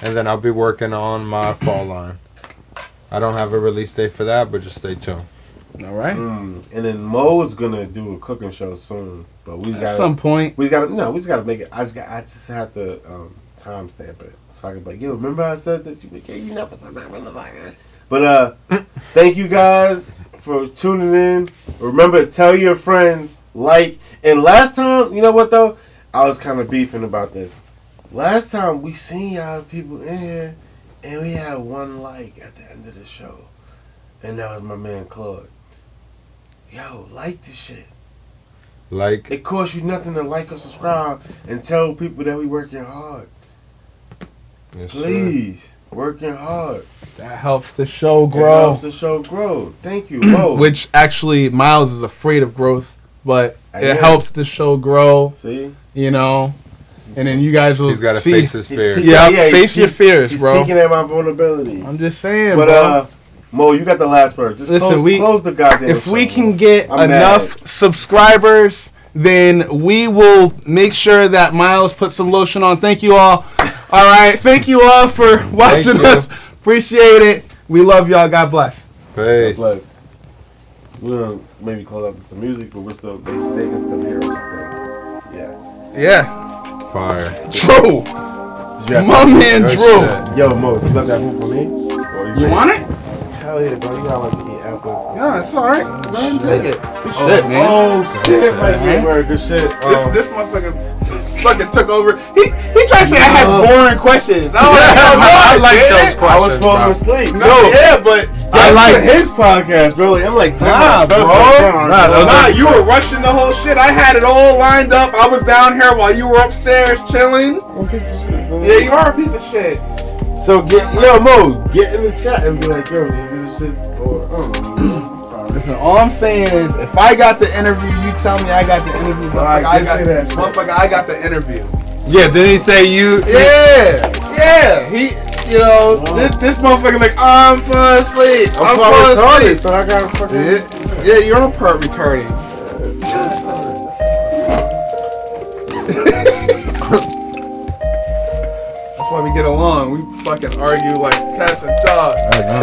Speaker 3: And then I'll be working on my fall line. I don't have a release date for that, but just stay tuned.
Speaker 4: All right.
Speaker 1: And then Mo is gonna do a cooking show soon, but we
Speaker 4: At
Speaker 1: got
Speaker 4: some point.
Speaker 1: we got to make it. I just have to timestamp it so I can be like, yo, remember I said this? You like, yeah, you never said that. But thank you guys for tuning in. Remember, tell your friends, like, and last time, you know what though, I was kind of beefing about this. Last time we seen y'all people in here, and we had one like at the end of the show, and that was my man Claude. Yo, like this shit.
Speaker 3: Like,
Speaker 1: It costs you nothing to like or subscribe and tell people that we working hard.
Speaker 3: yes, sir.
Speaker 1: Please, working hard.
Speaker 4: That helps the show
Speaker 1: It
Speaker 4: grow.
Speaker 1: helps the show grow. Thank you. Whoa.
Speaker 4: Which actually, Myles is afraid of growth, but
Speaker 1: I
Speaker 4: it
Speaker 1: am.
Speaker 4: helps the show grow.
Speaker 1: See?
Speaker 4: You know, and then you guys will
Speaker 3: He's got to
Speaker 4: see.
Speaker 3: face his
Speaker 1: He's
Speaker 3: fears.
Speaker 1: speaking-
Speaker 4: Yeah,
Speaker 1: he's
Speaker 4: face your fears,
Speaker 1: he's
Speaker 4: bro.
Speaker 1: speaking at my vulnerabilities.
Speaker 4: I'm just saying,
Speaker 1: But
Speaker 4: bro.
Speaker 1: Mo, you got the last word. Just
Speaker 4: Listen,
Speaker 1: close the goddamn
Speaker 4: If
Speaker 1: show,
Speaker 4: we
Speaker 1: man.
Speaker 4: can get
Speaker 1: I'm
Speaker 4: enough
Speaker 1: mad.
Speaker 4: subscribers, then we will make sure that Myles puts some lotion on. Thank you all. All right. Thank you all for watching
Speaker 3: you.
Speaker 4: us. Appreciate it. We love y'all. God bless.
Speaker 3: Face.
Speaker 1: God bless. We're gonna maybe close out to some music, but we're still they can still hear us, I think. Yeah.
Speaker 4: Yeah.
Speaker 3: Fire.
Speaker 4: Drew.
Speaker 1: Did you have
Speaker 4: My
Speaker 1: to-
Speaker 4: man
Speaker 3: Good
Speaker 4: Drew.
Speaker 3: shit.
Speaker 1: Yo, Mo, you got that food for me? Or
Speaker 4: You want it?
Speaker 1: Hell yeah, bro. You gotta like to eat apple.
Speaker 4: No, it's all right. Go ahead and take it. Good
Speaker 1: Oh,
Speaker 4: shit, man.
Speaker 1: Oh, shit. My
Speaker 4: man.
Speaker 1: word. Good shit.
Speaker 4: This motherfucker fucking took over. He tried to say I had boring questions. I was like, hell no,
Speaker 3: I like
Speaker 4: didn't.
Speaker 3: those questions.
Speaker 1: I was falling asleep.
Speaker 4: No, yeah, but
Speaker 1: I
Speaker 4: that's
Speaker 1: like
Speaker 4: the-
Speaker 1: his podcast, bro. Like, I'm like,
Speaker 4: Nah, bro.
Speaker 1: Nah,
Speaker 4: You were rushing the whole shit. I had it all lined up. I was down here while you were upstairs chilling.
Speaker 1: I'm a piece of shit, son.
Speaker 4: Yeah, you are a piece of shit.
Speaker 1: So Mo, get in the chat and be like, yo, you do this shit or sorry.
Speaker 4: Listen, all I'm saying is, if I got the interview, you tell me I got the interview.
Speaker 1: Alright,
Speaker 4: Motherfucker, I got the interview.
Speaker 3: Yeah, did he say you?
Speaker 4: Yeah. He, you know, this motherfucker like, I'm falling asleep.
Speaker 1: I'm falling asleep, so I gotta fucking.
Speaker 4: Yeah, you're a part retarded. That's why we get along. We fucking argue like cats and dogs.
Speaker 3: I know.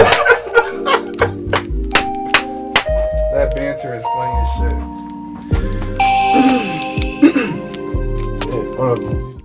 Speaker 4: That banter is funny as shit.
Speaker 1: Yeah,